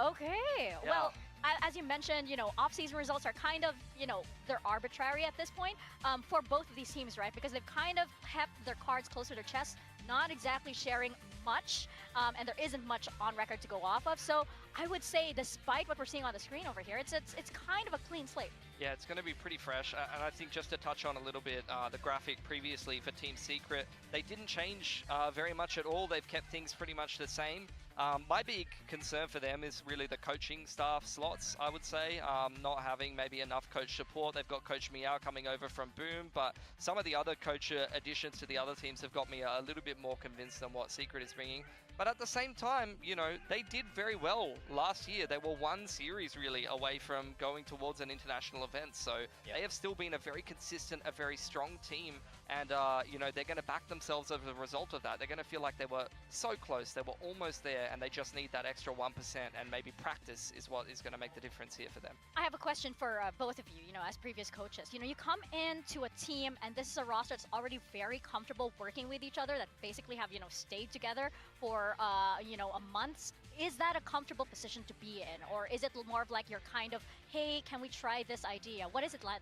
Okay. Well, as you mentioned, off-season results are kind of, they're arbitrary at this point for both of these teams, right? Because they've kind of kept their cards close to their chest, not exactly sharing much, and there isn't much on record to go off of. So I would say, despite what we're seeing on the screen over here, it's kind of a clean slate. Yeah, it's going to be pretty fresh, and I think just to touch on a little bit, the graphic previously for Team Secret, they didn't change very much at all. They've kept things pretty much the same. My big concern for them is really the coaching staff slots, I would say, not having maybe enough coach support. They've got Coach Meow coming over from Boom, but some of the other coach additions to the other teams have got me a little bit more convinced than what Secret is bringing. But at the same time, they did very well last year. They were one series really away from going towards an international event. So they have still been a very consistent, a very strong team. And, they're going to back themselves as a result of that. They're going to feel like they were so close. They were almost there, and they just need that extra 1%. And maybe practice is what is going to make the difference here for them. I have a question for both of you, as previous coaches. You come into a team, and this is a roster that's already very comfortable working with each other, that basically have, stayed together for a month. Is that a comfortable position to be in, or is it more of like you're kind of, hey, can we try this idea? What is it like?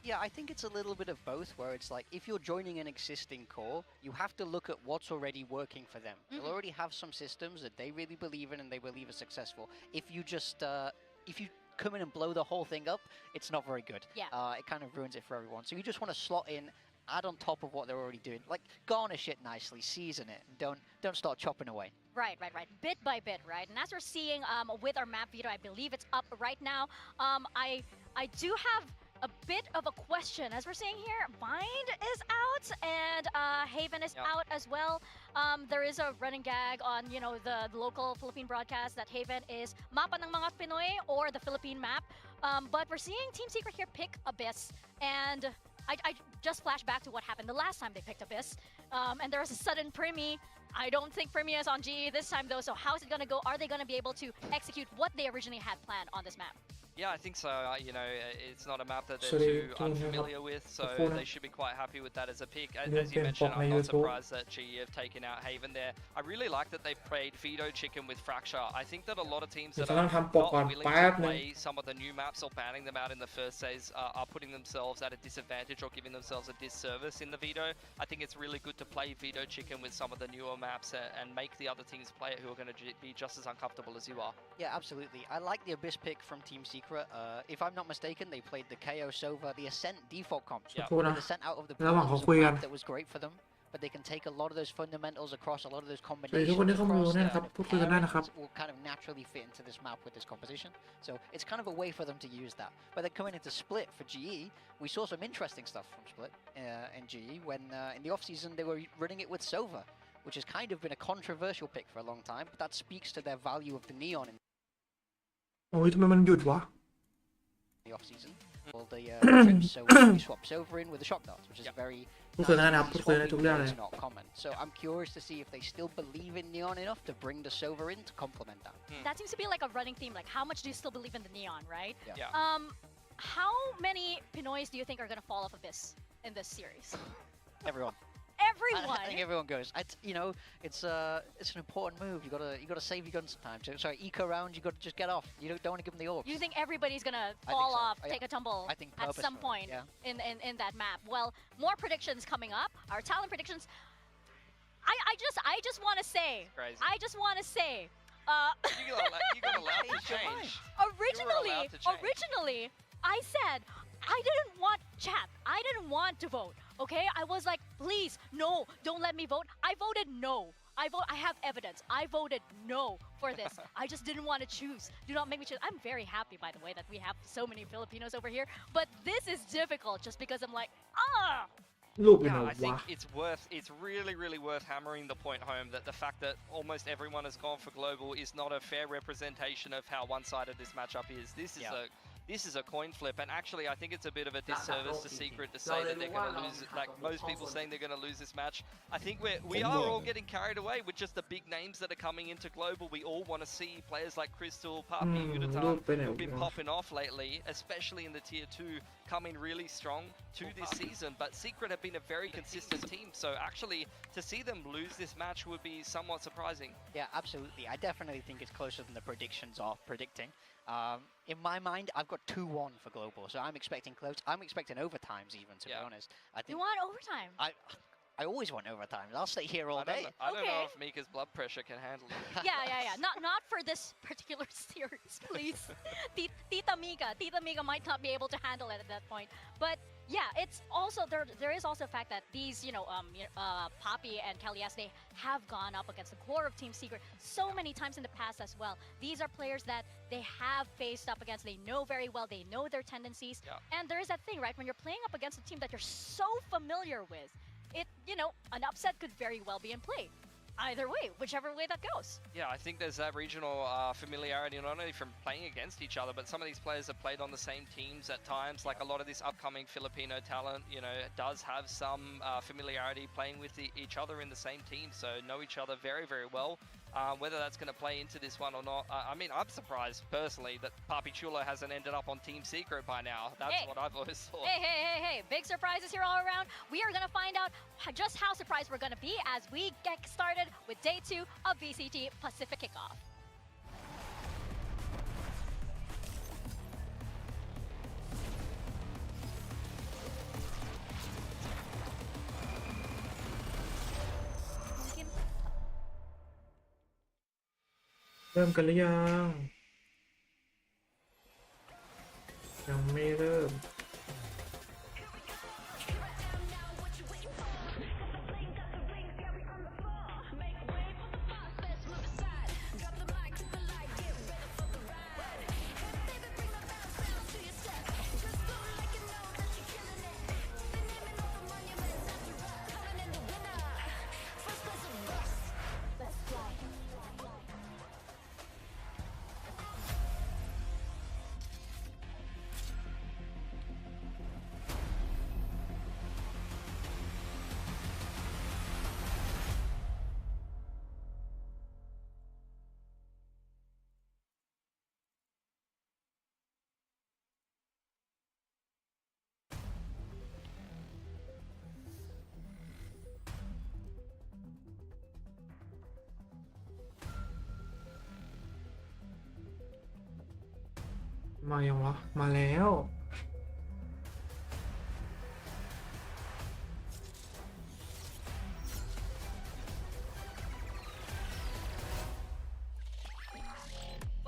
Yeah, I think it's a little bit of both, where it's like if you're joining an existing core, you have to look at what's already working for them. They'll already have some systems that they really believe in and they believe are successful. If you just if you come in and blow the whole thing up, it's not very good. Yeah. It kind of ruins it for everyone. So you just want to slot in, add on top of what they're already doing, like garnish it nicely, season it, and don't start chopping away. Right. Bit by bit, right? And as we're seeing with our map veto, I believe it's up right now. I do have a bit of a question. As we're seeing here, Bind is out and Haven is out as well. There is a running gag on, the local Philippine broadcast that Haven is Mapa ng mga Pinoy, or the Philippine map. But we're seeing Team Secret here pick Abyss, and I just flashed back to what happened the last time they picked Abyss, and there was a sudden Primi. I don't think Primi is on GE this time though, so how's it going to go? Are they going to be able to execute what they originally had planned on this map? Yeah, I think so. It's not a map that they're too unfamiliar with, so they should be quite happy with that as a pick. As you mentioned, I'm not surprised that GE have taken out Haven there. I really like that they've played Veto Chicken with Fracture. I think that a lot of teams that are not willing to play some of the new maps or banning them out in the first phase are putting themselves at a disadvantage or giving themselves a disservice in the Veto. I think it's really good to play Veto Chicken with some of the newer maps and make the other teams play it who are going to be just as uncomfortable as you are. Yeah, absolutely. I like the Abyss pick from Team Secret. If I'm not mistaken, they played the KO Sova, the Ascent default comps. Yeah. The Ascent out of the blue, that was great for them. But they can take a lot of those fundamentals across, a lot of those combinations across, will kind of naturally fit into this map with this composition. So it's kind of a way for them to use that. But then coming into Split for GE, we saw some interesting stuff from Split in GE when in the off-season they were running it with Sova, which has kind of been a controversial pick for a long time, but that speaks to their value of the Neon in โอ้ยทำไมมันหยุดวะ the off-season. All the trips, so we swapped Sova in with the shock darts, which is very not common. So I'm curious to see if they still believe in Neon enough to bring the Sova in to complement that. That seems to be like a running theme, like how much do you still believe in the Neon, right? Yeah. How many Pinoys do you think are going to fall off Abyss in this series? Everyone. Everyone. I think everyone goes. It's an important move. You gotta save your gun sometimes. Sorry, eco round. You gotta just get off. You don't want to give them the orbs. You think everybody's gonna fall off, take a tumble at some point in that map? Well, more predictions coming up. Our talent predictions. I just want to say. Crazy. I just want to say. You got allowed to change. Originally, I said I didn't want chat. I didn't want to vote. Okay, I was like, please, no, don't let me vote. I voted no. I have evidence. I voted no for this. I just didn't want to choose. Do not make me choose. I'm very happy, by the way, that we have so many Filipinos over here. But this is difficult just because I'm like, Yeah, I think it's really, really worth hammering the point home that the fact that almost everyone has gone for global is not a fair representation of how one-sided this matchup is. This is this is a coin flip, and actually I think it's a bit of a disservice to Secret to say that they're going to lose it. Like most people saying they're going to lose this match. I think we are all getting carried away with just the big names that are coming into global. We all want to see players like Crystal, Papi, Yudatan, who've been popping off lately, especially in the tier 2, coming really strong to this season. But Secret have been a very consistent team, so actually to see them lose this match would be somewhat surprising. Yeah, absolutely. I definitely think it's closer than the predictions are predicting. In my mind, I've got 2-1 for global, so I'm expecting close. I'm expecting overtimes even, to be honest. I think you want overtime? I always want overtime. I'll stay here all day. I don't know if Mika's blood pressure can handle it. Yeah. Not for this particular series, please. Tita Mika might not be able to handle it at that point. But yeah, it's also there is also a fact that these, Papi and Kalias, they have gone up against the core of Team Secret so many times in the past as well. These are players that they have faced up against. They know very well. They know their tendencies. Yeah. And there is that thing, right? When you're playing up against a team that you're so familiar with, an upset could very well be in play. Either way, whichever way that goes. Yeah, I think there's that regional familiarity, not only from playing against each other, but some of these players have played on the same teams at times. Like a lot of this upcoming Filipino talent, does have some familiarity playing with each other in the same team, so know each other very, very well. Whether that's going to play into this one or not, I mean, I'm surprised personally that Papi Chulo hasn't ended up on Team Secret by now. That's what I've always thought. Hey, big surprises here all around. We are going to find out just how surprised we're going to be as we get started with Day 2 of VCT Pacific Kickoff.เริ่มกันหรือยังยังไม่เริ่ม มายังวะมาแล้ว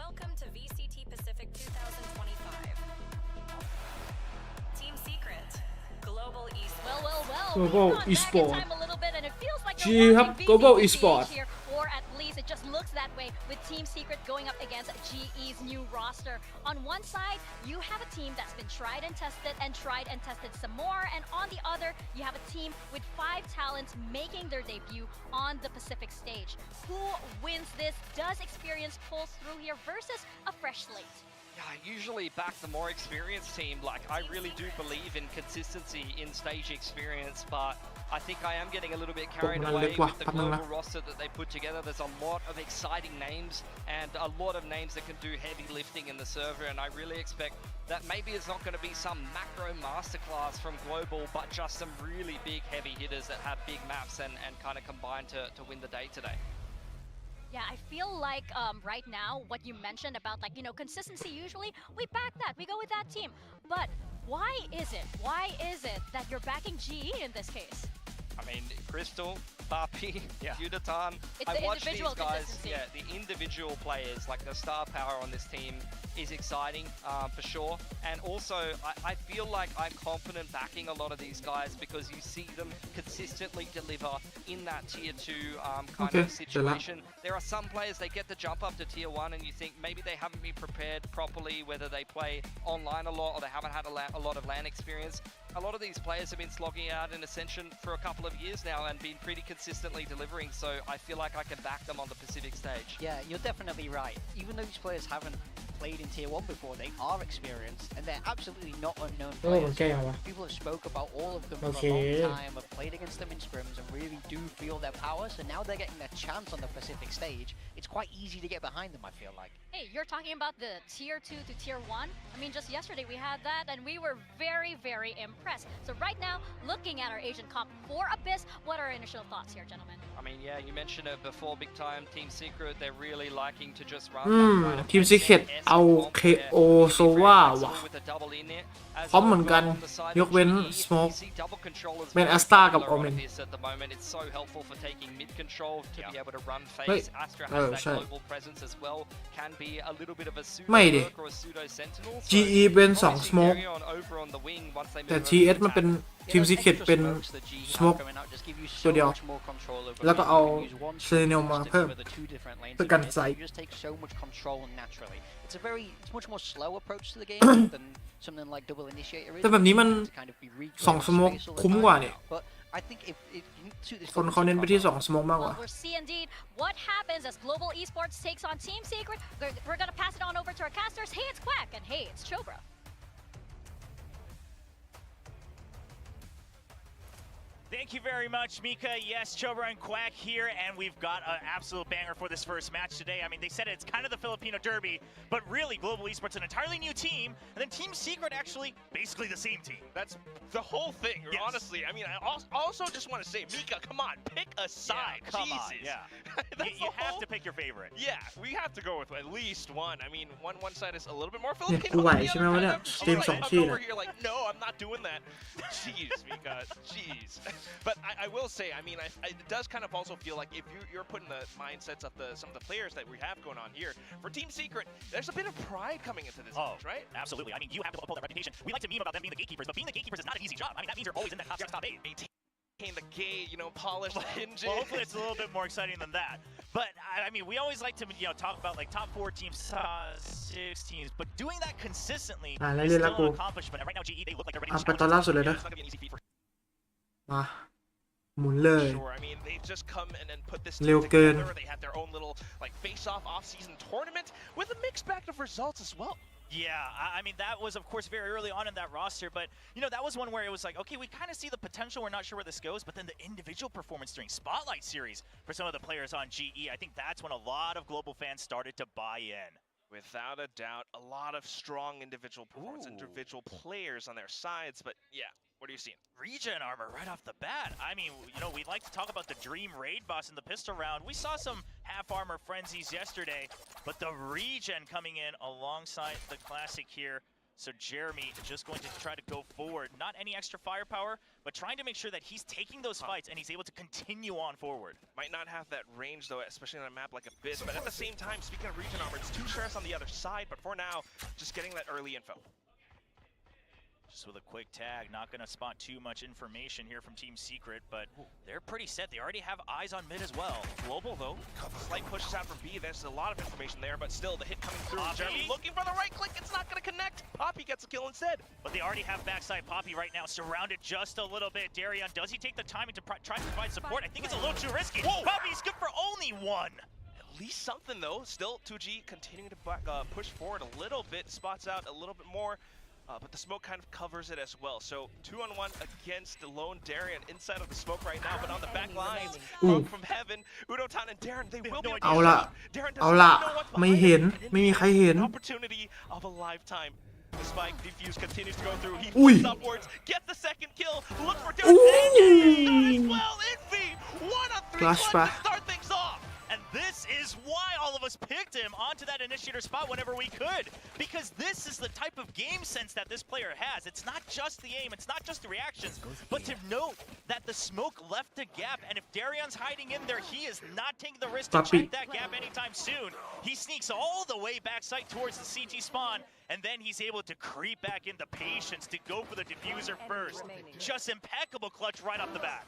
Welcome to VCT Pacific 2025. Team Secret, Global Esports. Well. Global We've gone Esports. back in time a little bit, and it feels like G you'reครับ watching Global VCT Esports here, or at least it just looks that way with Team Secret going up against GE's new roster. On one side, you have a team that's been tried and tested some more, and on the other, you have a team with 5 talents making their debut on the Pacific stage. Who wins this? Does experience pull through here versus a fresh slate? Yeah, I usually back the more experienced team. Like, I really do believe in consistency in stage experience, but I think I am getting a little bit carried away with the global roster that they put together. There's a lot of exciting names and a lot of names that can do heavy lifting in the server, and I really expect that maybe it's not going to be some macro masterclass from global, but just some really big heavy hitters that have big maps and kind of combine to win the day today. Yeah, I feel like right now, what you mentioned about consistency, usually we back that, we go with that team. But why is it that you're backing GE in this case? I mean, Crystal, Papi, Yudatan. I watch these guys, the individual players, like the star power on this team is exciting for sure. And also, I feel like I'm confident backing a lot of these guys because you see them consistently deliver in that tier 2 kind of situation. There are some players, they get the jump up to tier 1 and you think maybe they haven't been prepared properly, whether they play online a lot or they haven't had a lot of LAN experience. A lot of these players have been slogging out in Ascension for a couple of years now and been pretty consistently delivering, so I feel like I can back them on the Pacific stage. Yeah, you're definitely right. Even though these players haven't played in Tier 1 before. They are experienced, and they're absolutely not unknown โอ้มัน players. แก้ยังวะ People have spoke about all of them for a Okay. long time, have played against them in scrims, and really do feel their power. So now they're getting their chance on the Pacific stage. It's quite easy to get behind them, I feel like. Hey, you're talking about the Tier 2 to Tier 1? I mean, just yesterday we had that, and we were very, very impressed. So right now, looking at our Asian comp for Abyss, what are our initial thoughts here, gentlemen? I mean, yeah, you mentioned it before, big time Team Secret. They're really liking to just run. ทีมซีเคร็ตเอา KO โซวาว่ะพร้อมเหมือนกันยกเว้นสโมกเป็นแอสตากับโอเมนเฮ้ยใช่ไม่ดิ GE เป็น2สโมกแต่ TS มันเป็นทีมซีเคร็ตเป็นสโมกตัวเดียวแล้วก็เอาเซเนลมาเพิ่มเพื่อกันไซด์ It's much more slow approach to the game than something like double initiator is. แต่แบบนี้มัน2สโมกคุ้มกว่าเนี่ย I think if suit this คนเขาเน้นไปที่2สโมกมากกว่า We'll see indeed what happens as Global Esports takes on Team Secret. We're gonna pass it on over to our casters. Hey, it's Quack, and hey, it's Chobra. Thank you very much, Mika. Yes, Chobra and Quack here, and we've got an absolute banger for this first match today. I mean, they said it's kind of the Filipino Derby, but really, Global Esports, an entirely new team, and then Team Secret actually basically the same team. That's the whole thing, yes. Honestly. I mean, I also just want to say, Mika, come on, pick a side. Yeah, come Jesus. on, yeah. you have to pick your favorite. Yeah, we have to go with at least one. I mean, one side is a little bit more Filipino. กูไหวใช่ไหมวะเนี่ยทีม2ที่ I'm เนี่ย over here like, no, I'm not doing that. Jeez, Mika, jeez. But I will say, I mean, it does kind of also feel like if you're putting the mindsets of some of the players that we have going on here, for Team Secret, there's a bit of pride coming into this match, right? Absolutely. I mean, you have to uphold that reputation. We like to meme about them being the gatekeepers, but being the gatekeepers is not an easy job. I mean, that means you're always in that top 8. Maintain the gate, you know, polish the hinges. Well, hopefully it's a little bit more exciting than that. But I mean, we always like to, you know, talk about like top 4 teams, 6 teams, but doing that consistently is still an accomplishment. And right now, GE, they look like they're ready to ไปตอนล่าสุดเลยนะ มาหมุนเลย Sure, I mean, they've just come and put this เร็ว team เกิน together. They had their own little like face-off off-season tournament with a mixed bag of results as well. Yeah, I mean, that was, of course, very early on in that roster, but, you know, that was one where it was like, okay, we kind of see the potential, we're not sure where this goes, but then the individual performance during Spotlight Series for some of the players on GE, I think that's when a lot of global fans started to buy in. Without a doubt, a lot of strong individual performance, individual players on their sides, but yeah. What are you seeing? Regen armor right off the bat. I mean, you know, we'd like to talk about the Dream Raid boss in the pistol round. We saw some half armor frenzies yesterday, but the regen coming in alongside the classic here. So Jeremy just going to try to go forward. Not any extra firepower, but trying to make sure that he's taking those fights and he's able to continue on forward. Might not have that range though, especially on a map like Abyss, but at the same time, speaking of regen armor, it's 2 shares on the other side, but for now, just getting that early info. Just with a quick tag, not going to spot too much information here from Team Secret, but they're pretty set. They already have eyes on mid as well. Global, though, slight pushes out from B. There's a lot of information there, but still the hit coming through. Poppy. Jeremy looking for the right click. It's not going to connect. Poppy gets a kill instead. But they already have backside Poppy right now, surrounded just a little bit. Darian, does he take the time to try to provide support? I think it's a little too risky. Whoa. Poppy's good for only 1. At least something, though. Still, 2G continuing to push forward a little bit, spots out a little bit more. But the smoke kind of covers it as well. So 2-on-1 against the lone Darian inside of the smoke right now, but on the back lines, from heaven, Udotan and Darren, they will be able to เอาละ Darren เอาละ doesn't know what's ไม่ behind เห็น him, and ไม่มี he ใครเห็น has an opportunity of a lifetime. The spike defuse continues to go through. He Ui. flips upwards, gets the second kill, look for Darren, and gets as well. Envy, 1 on 3 Flash clutch back. to start things off. And this is why all of us picked him onto that initiator spot whenever we could. Because this is the type of game sense that this player has. It's not just the aim, it's not just the reactions, but to note that the smoke left a gap, and if Darian's hiding in there, he is not taking the risk to check that gap anytime soon. He sneaks all the way backside towards the CT spawn, and then he's able to creep back in the patience to go for the diffuser first. Just impeccable clutch right off the bat.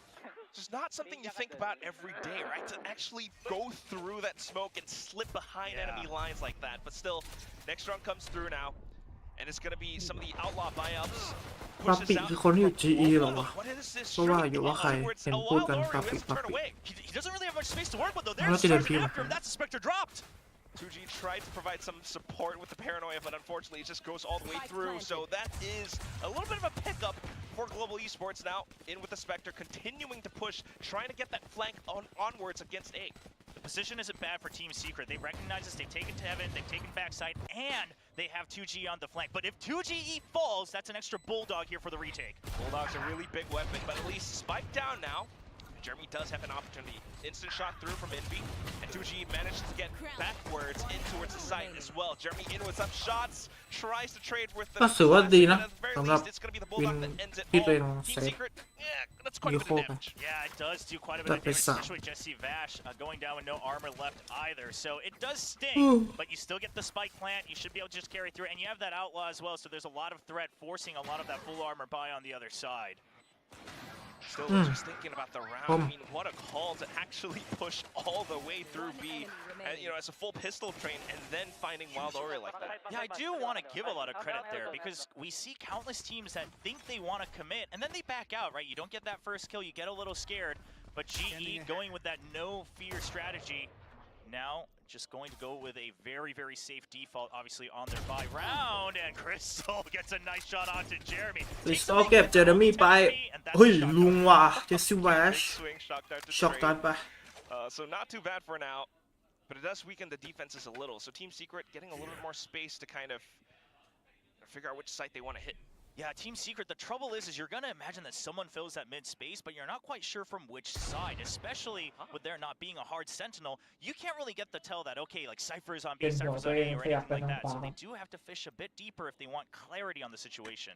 Just not something you think about every day, right? To actually go through that smoke and slip behind enemy lines like that. But still, next round comes through now. And it's going to be some of the outlaw buyouts. ปาปิคือคนที่อยู่ GE หรอวะ What is this ก็ว่าอยู่ว่าใครเห็นพูดกันปาปิ He doesn't really have much space to work with though. How There's did it Spectre feel? after him. That's a Spectre dropped. 2G tried to provide some support with the paranoia, but unfortunately it just goes all the way through. So that is a little bit of a pickup for Global Esports now. In with the Spectre, continuing to push, trying to get that flank onwards against A. The position isn't bad for Team Secret. They recognize this, they've taken Heaven, they've taken backside, and they have 2G on the flank. But if 2G falls, that's an extra Bulldog here for the retake. Bulldog's a really big weapon, but at least Spike down now. Jeremy does have an opportunity. Instant shot through from Envy, and 2G manages to get backwards in towards the site as well. Jeremy in with some shots, tries to trade with the ก็ถือว่าดีนะ at the very สำหรับ least, it's going to be the วิน Bulldog that ends it ที่ all. ตัวเอง Team เซฟ Secret, yeah, that's quite a bit of damage. Yeah, it does do quite a bit That of damage, is some. especially Jesse Vash going down with no armor left either. So it does sting, but you still get the spike plant. You should be able to just carry through, and you have that outlaw as well. So there's a lot of threat forcing a lot of that full armor by on the other side. Still just thinking about the round. I mean, what a call to actually push all the way through B, and you know, as a full pistol train, and then finding Wild Ori like that. Yeah, I do want to give a lot of credit there because we see countless teams that think they want to commit, and then they back out, right? You don't get that first kill, you get a little scared, but GE going with that no fear strategy, now just going to go with a very, very safe default, obviously on their buy round, and Crystal gets a nice shot onto Jeremy. คริสตัลเก็บเจอร์มี่ไปเฮ้ยลุงว่ะเจสซี่แวช Big swing, shock dart to ช็อก trade. ตัดไป So not too bad for now, but it does weaken the defenses a little. So Team Secret getting a little bit more space to kind of figure out which site they want to hit. Yeah, Team Secret, the trouble is you're going to imagine that someone fills that mid space, but you're not quite sure from which side, especially with there not being a hard sentinel. You can't really get the tell that, okay, like Cypher is on B, Cypher's on A, or anything like that. So they do have to fish a bit deeper if they want clarity on the situation.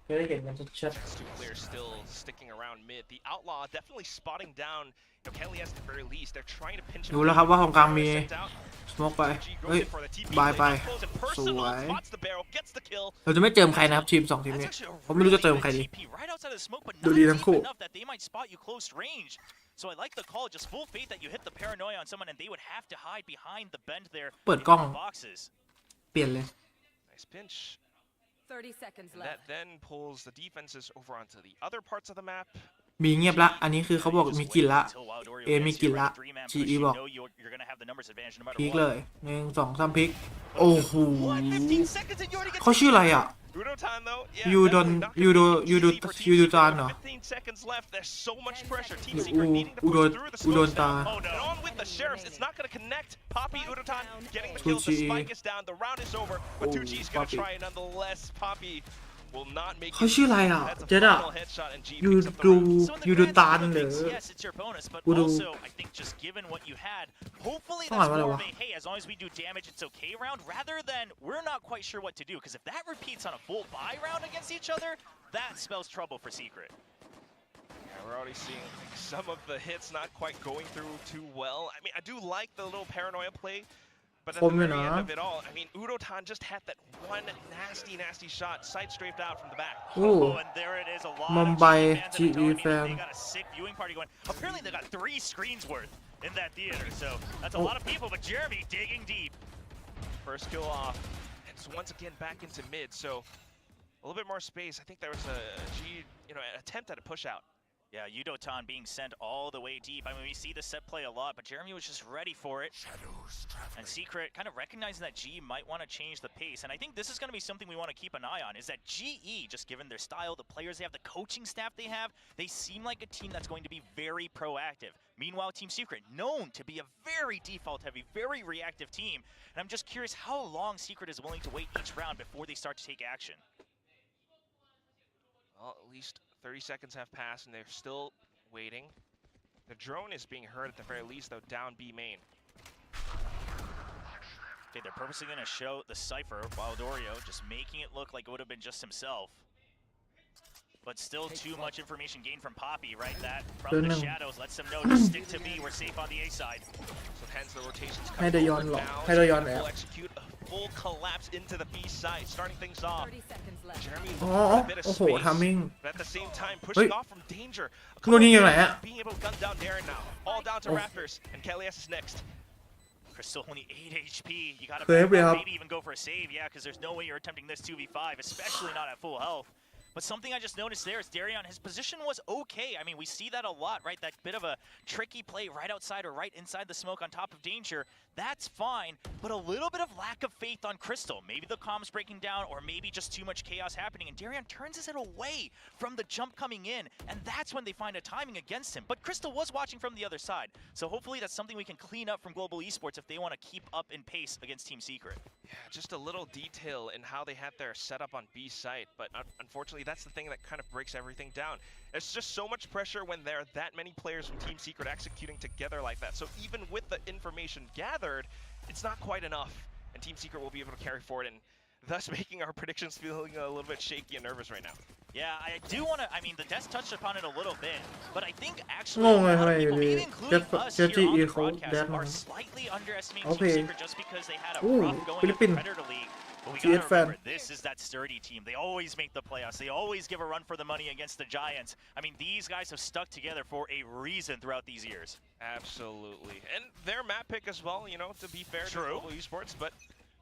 จะได้เห็นกันชัด It's two players still sticking around mid. The Outlaw definitely spotting down, you know, Kelly at the very least. They're trying to pinch him. ๆดูแล้วครับว่าของกลางมี Sent out. สโมกไป G เฮ้ย goes in for the TP บาย play. ไป Up close and personal, สวย spots the barrel, gets the kill. เราจะไม่เจิมใครนะครับทีม2ทีม That's นี้ actually a ผมไม่รู้จะเติม really ใคร good ดี TP right outside of the smoke, but ดู not ดี deep ทั้งคู่ enough that they might spot you close range. So I like the call, just full faith that you hit the paranoia on someone and they would have to hide behind the bend there เปิด in กล้อง the boxes. เปลี่ยนเลย Nice pinch. 30 seconds And that left. then pulls the defenses over onto the other parts of the map. มีเงียบละอันนี้คือเขาบอกมีกลิ่นละ Until Wild Oreo เอมี gets กลิ่น you ละ right, three-man GE push, you บอก know you're gonna have the numbers advantage no matter พลิก what. เลย1 2 3พลิกโอ้โห What? 15 seconds and you already get เขาชื่ออะไรอ่ะ Udo time though, yeah, You definitely don't- not gonna you be do- you do- easy for Team you do Secret. tan, no? 15 seconds left. There's so much pressure. Team อู Secret needing to อู push โดน through the อูโดน smokes ตา now. Oh no. And on with the sheriffs, it's not going to connect. Poppy, Udotan getting the ทู kill. The จี spike is down. The round is over, but 2G is going to Poppy. try nonetheless. Poppy will not make เขา it ชื่อ easy. อะไรอ่ะ That's a เจ๊ดะ final headshot, and G ยู picks up the ดู round. So in the ยูดู grand ตาล scheme of หรือ things, yes, it's your bonus, but กูดู also I think just given what you had, hopefully ต้อง that's อ่านว่าอะไร more วะ of a hey, as long as we do damage, it's okay round, rather than we're not quite sure what to do. Because if that repeats on a full buy round against each other, that spells trouble for Secret. Yeah, we're already seeing some of the hits not quite going through too well. I mean, I do like the little paranoia play, but at the Come very in, end huh? of it all, I mean, Udotan just had that one nasty shot, side strafed out from the back. โอ้ Oh, and there it is. A lot Mumbai of GE fans that are telling me fan. that they got a sick viewing party going. Apparently, they got 3 screens worth in that theater. So that's a Oh. lot of people. But Jeremy digging deep. First kill off. And so once again back into mid. So a little bit more space. I think there was a G, an attempt at a push out. Yeah, Udotan being sent all the way deep. I mean, we see the set play a lot, but Jeremy was just ready for it. And Secret kind of recognizing that G might want to change the pace. And I think this is going to be something we want to keep an eye on, is that GE, just given their style, the players they have, the coaching staff they have, they seem like a team that's going to be very proactive. Meanwhile, Team Secret, known to be a very default-heavy, very reactive team. And I'm just curious how long Secret is willing to wait each round before they start to take action. Well, at least 30 seconds have passed and they're still waiting. The drone is being heard at the very least, though, down B main. Okay, they're purposely going to show the Cypher, Wild Oreo, just making it look like it would have been just himself. But still too much information gained from Poppy, right? That from the shadows lets them know, just stick to me, we're safe on the A side. So hence the rotations ให้ come ได้ over ย้อนหรอ now. ให้ได้ย้อนแอบ Will execute a full collapse into the B side, starting things off. 30 seconds left. Jeremy อ๋อ looking for a bit of โอ้โห space, ทามิ่ง but at the same time เฮ้ย pushing off from danger. A โน่นนี่ยังไง couple ฮะ of being able to gun down Darren now. All down to Oh. Raptors, and Kalias is next. Crystal only 8 HP. You got to Clear, back up, yeah. maybe even go for a save, yeah, because there's no way you're attempting this 2v5, especially not at full health. But something I just noticed there is Darion, his position was okay. I mean, we see that a lot, right? That bit of a tricky play right outside or right inside the smoke on top of danger. That's fine, but a little bit of lack of faith on Crystal. Maybe the comms breaking down, or maybe just too much chaos happening, and Darion turns his head away from the jump coming in, and that's when they find a timing against him. But Crystal was watching from the other side, so hopefully that's something we can clean up from Global Esports if they want to keep up in pace against Team Secret. Yeah, just a little detail in how they had their setup on B site, but unfortunately that's the thing that kind of breaks everything down. There's just so much pressure when there are that many players from Team Secret executing together like that. So even with the information gathered, it's not quite enough, and Team Secret will be able to carry forward, and thus making our predictions feeling a little bit shaky and nervous right now. Yeah, I do want to, I mean, the Death touched upon it a little bit, but I think actually a lot of people, maybe including us here on the broadcast, are slightly underestimating Team Secret just because they had a rough going at the Predator League. But we gotta remember, this is that sturdy team. They always make the playoffs. They always give a run for the money against the Giants. I mean, these guys have stuck together for a reason throughout these years. Absolutely. And their map pick as well, you know, to be fair to Global Esports, but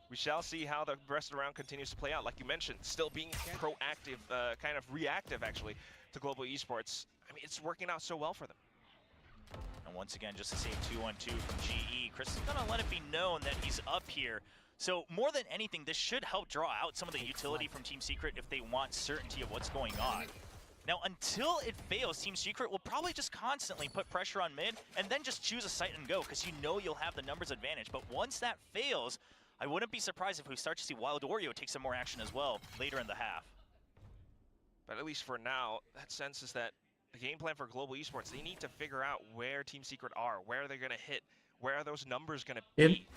we shall see how the rest of the round continues to play out. Like you mentioned, still being proactive, kind of reactive actually, to Global Esports. I mean, it's working out so well for them. And once again, just to save 2-on-2 from GE, Chris is gonna let it be known that he's up here. So more than anything, this should help draw out some of the utility from Team Secret if they want certainty of what's going on. Now, until it fails, Team Secret will probably just constantly put pressure on mid and then just choose a site and go, because you know you'll have the numbers advantage. But once that fails, I wouldn't be surprised if we start to see Wild Oreo take some more action as well later in the half. But at least for now, that sense is that the game plan for Global Esports, they need to figure out where Team Secret are, where they're going to hit, where are those numbers going to be.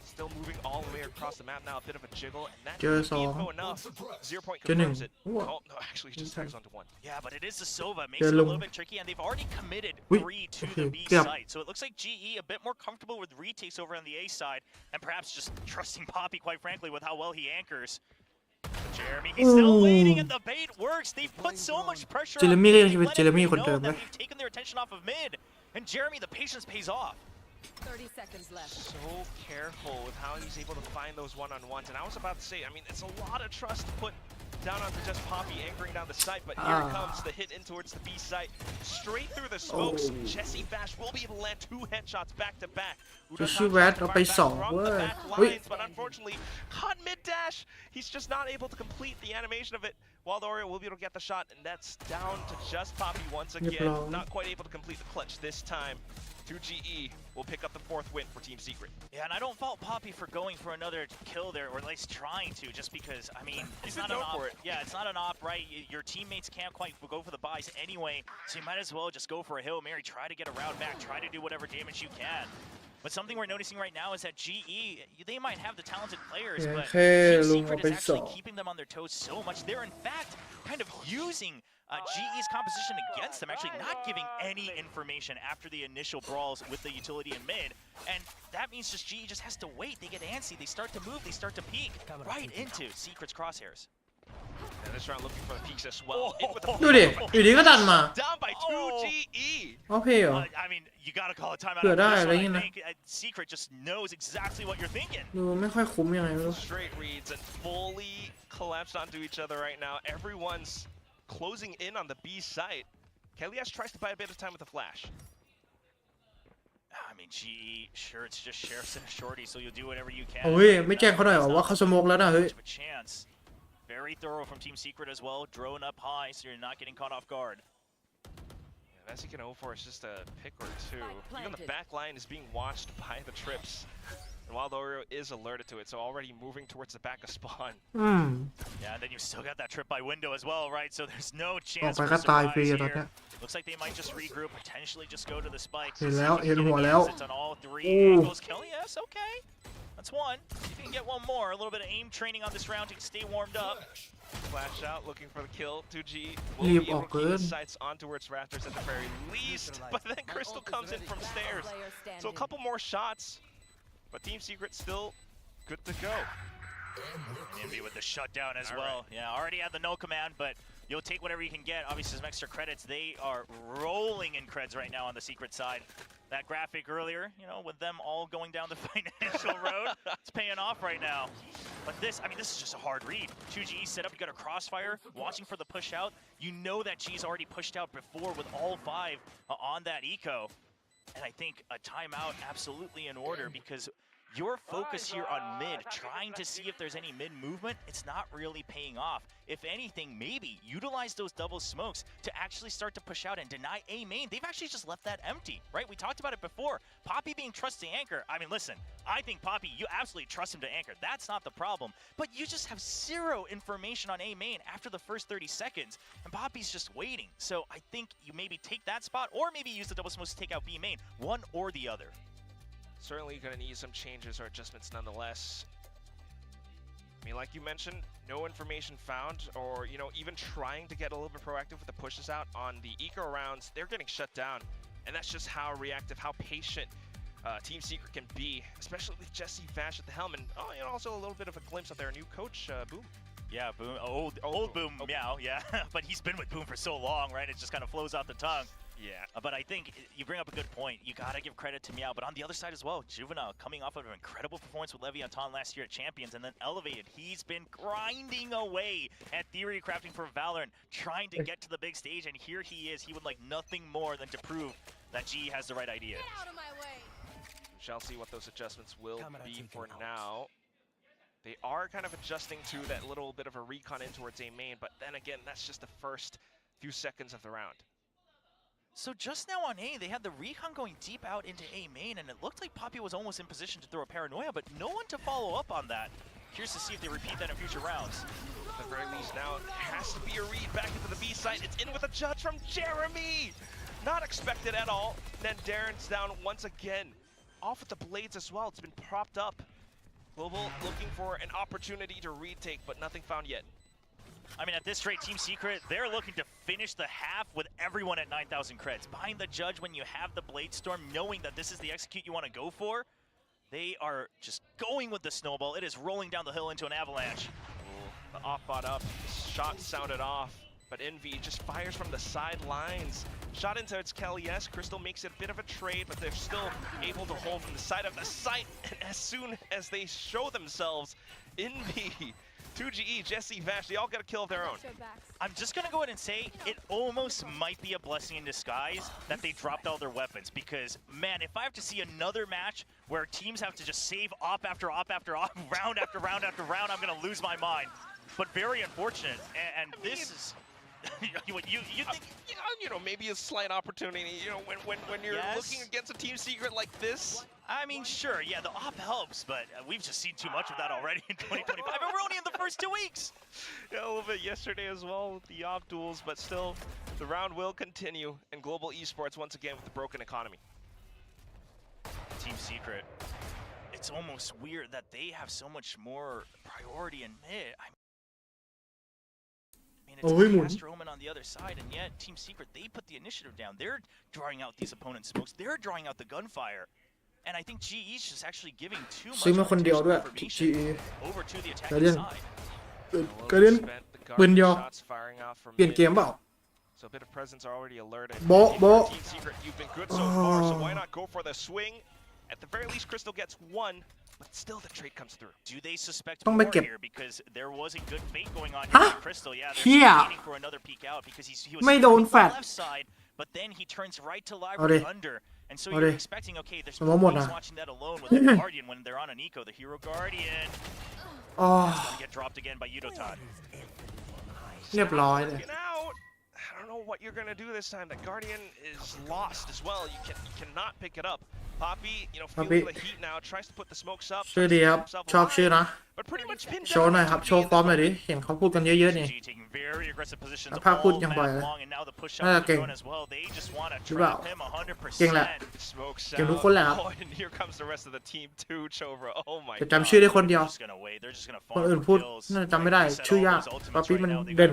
Still moving all the way across the map now, a bit of a jiggle, and that could be info enough. 0 point confirms it. Oh, no, actually he just tags onto 1. Yeah, but it is the Sova, makes it a little bit tricky, and they've already committed 3 to the B site. So it looks like GE a bit more comfortable with retakes over on the A side, and perhaps just trusting Poppy, quite frankly, with how well he anchors. Jeremy, he's still waiting, and the bait works. They've put so much pressure on mid, that they've taken their attention off of mid, and Jeremy, the patience pays off. 30 seconds left. So careful with how he's able to find those one-on-ones. And I was about to say, I mean, it's a lot of trust put down onto just Poppy anchoring down the site, but here comes the hit in towards the B site. Straight through the smokes, Jesse Fash will be able to land 2 headshots back-to-back. Jesse Fashเอาไป2เว้ย But unfortunately, caught mid-dash. He's just not able to complete the animation of it. Wild Oreo will be able to get the shot, and that's down to just Poppy once again. Not quite able to complete the clutch this time. 2GE will pick up the 4th win for Team Secret. Yeah, and I don't fault Poppy for going for another kill there, or at least trying to, just because, I mean, it's not an op. Yeah, it's not an op, right? Your teammates can't quite go for the buys anyway, so you might as well just go for a Hail Mary, try to get a round back, try to do whatever damage you can. But something we're noticing right now is that GE, they might have the talented players, but Team Secret is actually keeping them on their toes so much. They're, in fact, kind of using GE's composition against them, actually not giving any information after the initial brawls with the utility in mid. And that means just GE just has to wait. They get antsy, they start to move, they start to peek right into Secret's crosshairs. And this round looking for the peaks as well. ดูดิอยู่ดีก็ดันมา Down by 2GE. โอเคเหรอ I mean, you gotta call a timeout. เผื่อได้อะไร I เงี้ยนะ think Secret just knows exactly what you're thinking. ดูไม่ค่อยคุ้มยังไงไม่รู้ Straight reads and fully collapsed onto each other right now. Everyone's closing in on the B site. Kelias tries to buy a bit of time with the flash. I mean, GE, sure, it's just sheriffs and a shorty, so you'll do whatever you can. โอ้ยไม่แจ้งเขาหน่อยเหรอว่าเขาสโมกแล้วนะเฮ้ย Chance. Very thorough from Team Secret as well. Drone up high, so you're not getting caught off guard. Yeah, as he can hope for is just a pick or 2. Even the back line is being watched by the trips. And Wild Oreo is alerted to it, so already moving towards the back of spawn. Yeah, and then you still got that trip by window as well, right? So there's no chance for surprise here. Looks like they might just regroup, potentially just go to the spikes. เห็นแล้วเห็นหัวแล้ว It's on all 3 angles. Kelly, yes, okay. That's 1. See if you can get 1 more. A little bit of aim training on this round to stay warmed up. Flash out, looking for the kill. 2G will be able to keep his sights on towards Raptors at the very least. But then Crystal comes in from stairs. So a couple more shots. But Team Secret still good to go. Nimby with the shutdown as well. Yeah, already had the no command, but you'll take whatever you can get. Obviously, some extra credits. They are rolling in creds right now on the Secret side. That graphic earlier, you know, with them all going down the financial road, it's paying off right now. But this, I mean, this is just a hard read. 2G set up, you got a crossfire, watching for the push out. You know that G's already pushed out before with all 5 on that eco. And I think a timeout absolutely in order because your focus here on mid, trying to see if there's any mid movement, it's not really paying off. If anything, maybe utilize those double smokes to actually start to push out and deny A main. They've actually just left that empty, right? We talked about it before. Poppy being trusted to anchor. I mean, listen, I think Poppy, you absolutely trust him to anchor. That's not the problem. But you just have 0 information on A main after the first 30 seconds, and Poppy's just waiting. So I think you maybe take that spot, or maybe use the double smokes to take out B main. One or the other. Certainly going to need some changes or adjustments nonetheless. I mean, like you mentioned, no information found, or, you know, even trying to get a little bit proactive with the pushes out on the eco rounds, they're getting shut down. And that's just how reactive, how patient Team Secret can be, especially with Jesse Vash at the helm. And also a little bit of a glimpse of their new coach, Boom. Yeah, Boom, old Boom, Meow, yeah. But he's been with Boom for so long, right? It just kind of flows out the tongue. Yeah. But I think you bring up a good point. You got to give credit to Meow. But on the other side as well, Juvenile coming off of an incredible performance with Leviathan last year at Champions and then elevated. He's been grinding away at theory crafting for Valorant, trying to get to the big stage. And here he is. He would like nothing more than to prove that G has the right idea. Get out of my way. We shall see what those adjustments will be for now. They are kind of adjusting to that little bit of a recon in towards A main. But then again, that's just the first few seconds of the round. So just now on A, they had the recon going deep out into A main, and it looked like Poppy was almost in position to throw a paranoia, but no one to follow up on that. Curious to see if they repeat that in future rounds. At the very least now, it has to be a read back into the B site. It's in with a judge from Jeremy! Not expected at all. Then Darren's down once again. Off with the blades as well. It's been propped up. Global looking for an opportunity to retake, but nothing found yet. I mean, at this rate, Team Secret, they're looking to finish the half with everyone at 9,000 creds. Behind the judge, when you have the Blade Storm, knowing that this is the execute you want to go for, they are just going with the snowball. It is rolling down the hill into an avalanche. Ooh, the off bot up, shot sounded off, but Envy just fires from the sidelines. Shot into its Kelly-S. Crystal makes it a bit of a trade, but they're still able to hold from the side of the site. And as soon as they show themselves, Envy, 2GE, Jesse Vash, they all got a kill of their own. I'm just going to go ahead and say it almost might be a blessing in disguise that they dropped all their weapons because, man, if I have to see another match where teams have to just save op after op after op, round after round after round, I'm going to lose my mind. But very unfortunate, and this is... you think... You know, maybe a slight opportunity, you know, when you're looking against a Team Secret like this. I mean, sure, yeah, the op helps, but we've just seen too much of that already in 2025, and we're only in the first 2 weeks! Yeah, a little bit yesterday as well with the op duels, but still, the round will continue, and Global Esports once again with the broken economy. Team Secret, it's almost weird that they have so much more priority in mid. I mean, it's Castro Omen on the other side, and yet Team Secret, they put the initiative down. They're drawing out these opponents' smokes. They're drawing out the gunfire. And I think GE's just actually giving too much information over to the attacking side. กระเด็นปืนเดียวเปลี่ยนเกมเปล่า So a bit of presence are already alerted. โบ๊ะ Team Secret, you've been good so far, so why not go for the swing? At the very least, Crystal gets one, but still the trade comes through. Do they suspect more here because there was a good fate going on here with Crystal? Yeah, they're waiting for another peek out because he was on the left side, but then he turns right to library under. And so you're expecting, okay, there's police watching that alone with the Guardian when they're on an eco, the Hero Guardian. Gonna get dropped again by Yudotan. เรียบร้อยเลย I don't know what you're gonna do this time. The Guardian is lost as well. You cannot pick it up. Poppy, you know, feeling the heat now, tries to put the smokes up. ชื่อดีครับชอบชื่อนะโชว์หน่อยครับโชว์ฟอร์มหน่อยดิเห็นเขาพูดกันเยอะๆนี่แล้วภาคพูดยังบ่อยเลยน่าจะเก่งหรือเปล่าเก่งแหละเก่งทุกคนแหละครับจะจำชื่อได้คนเดียวคนอื่นพูดน่าจะจำไม่ได้ชื่อยากป๊อปปี้มันเด่น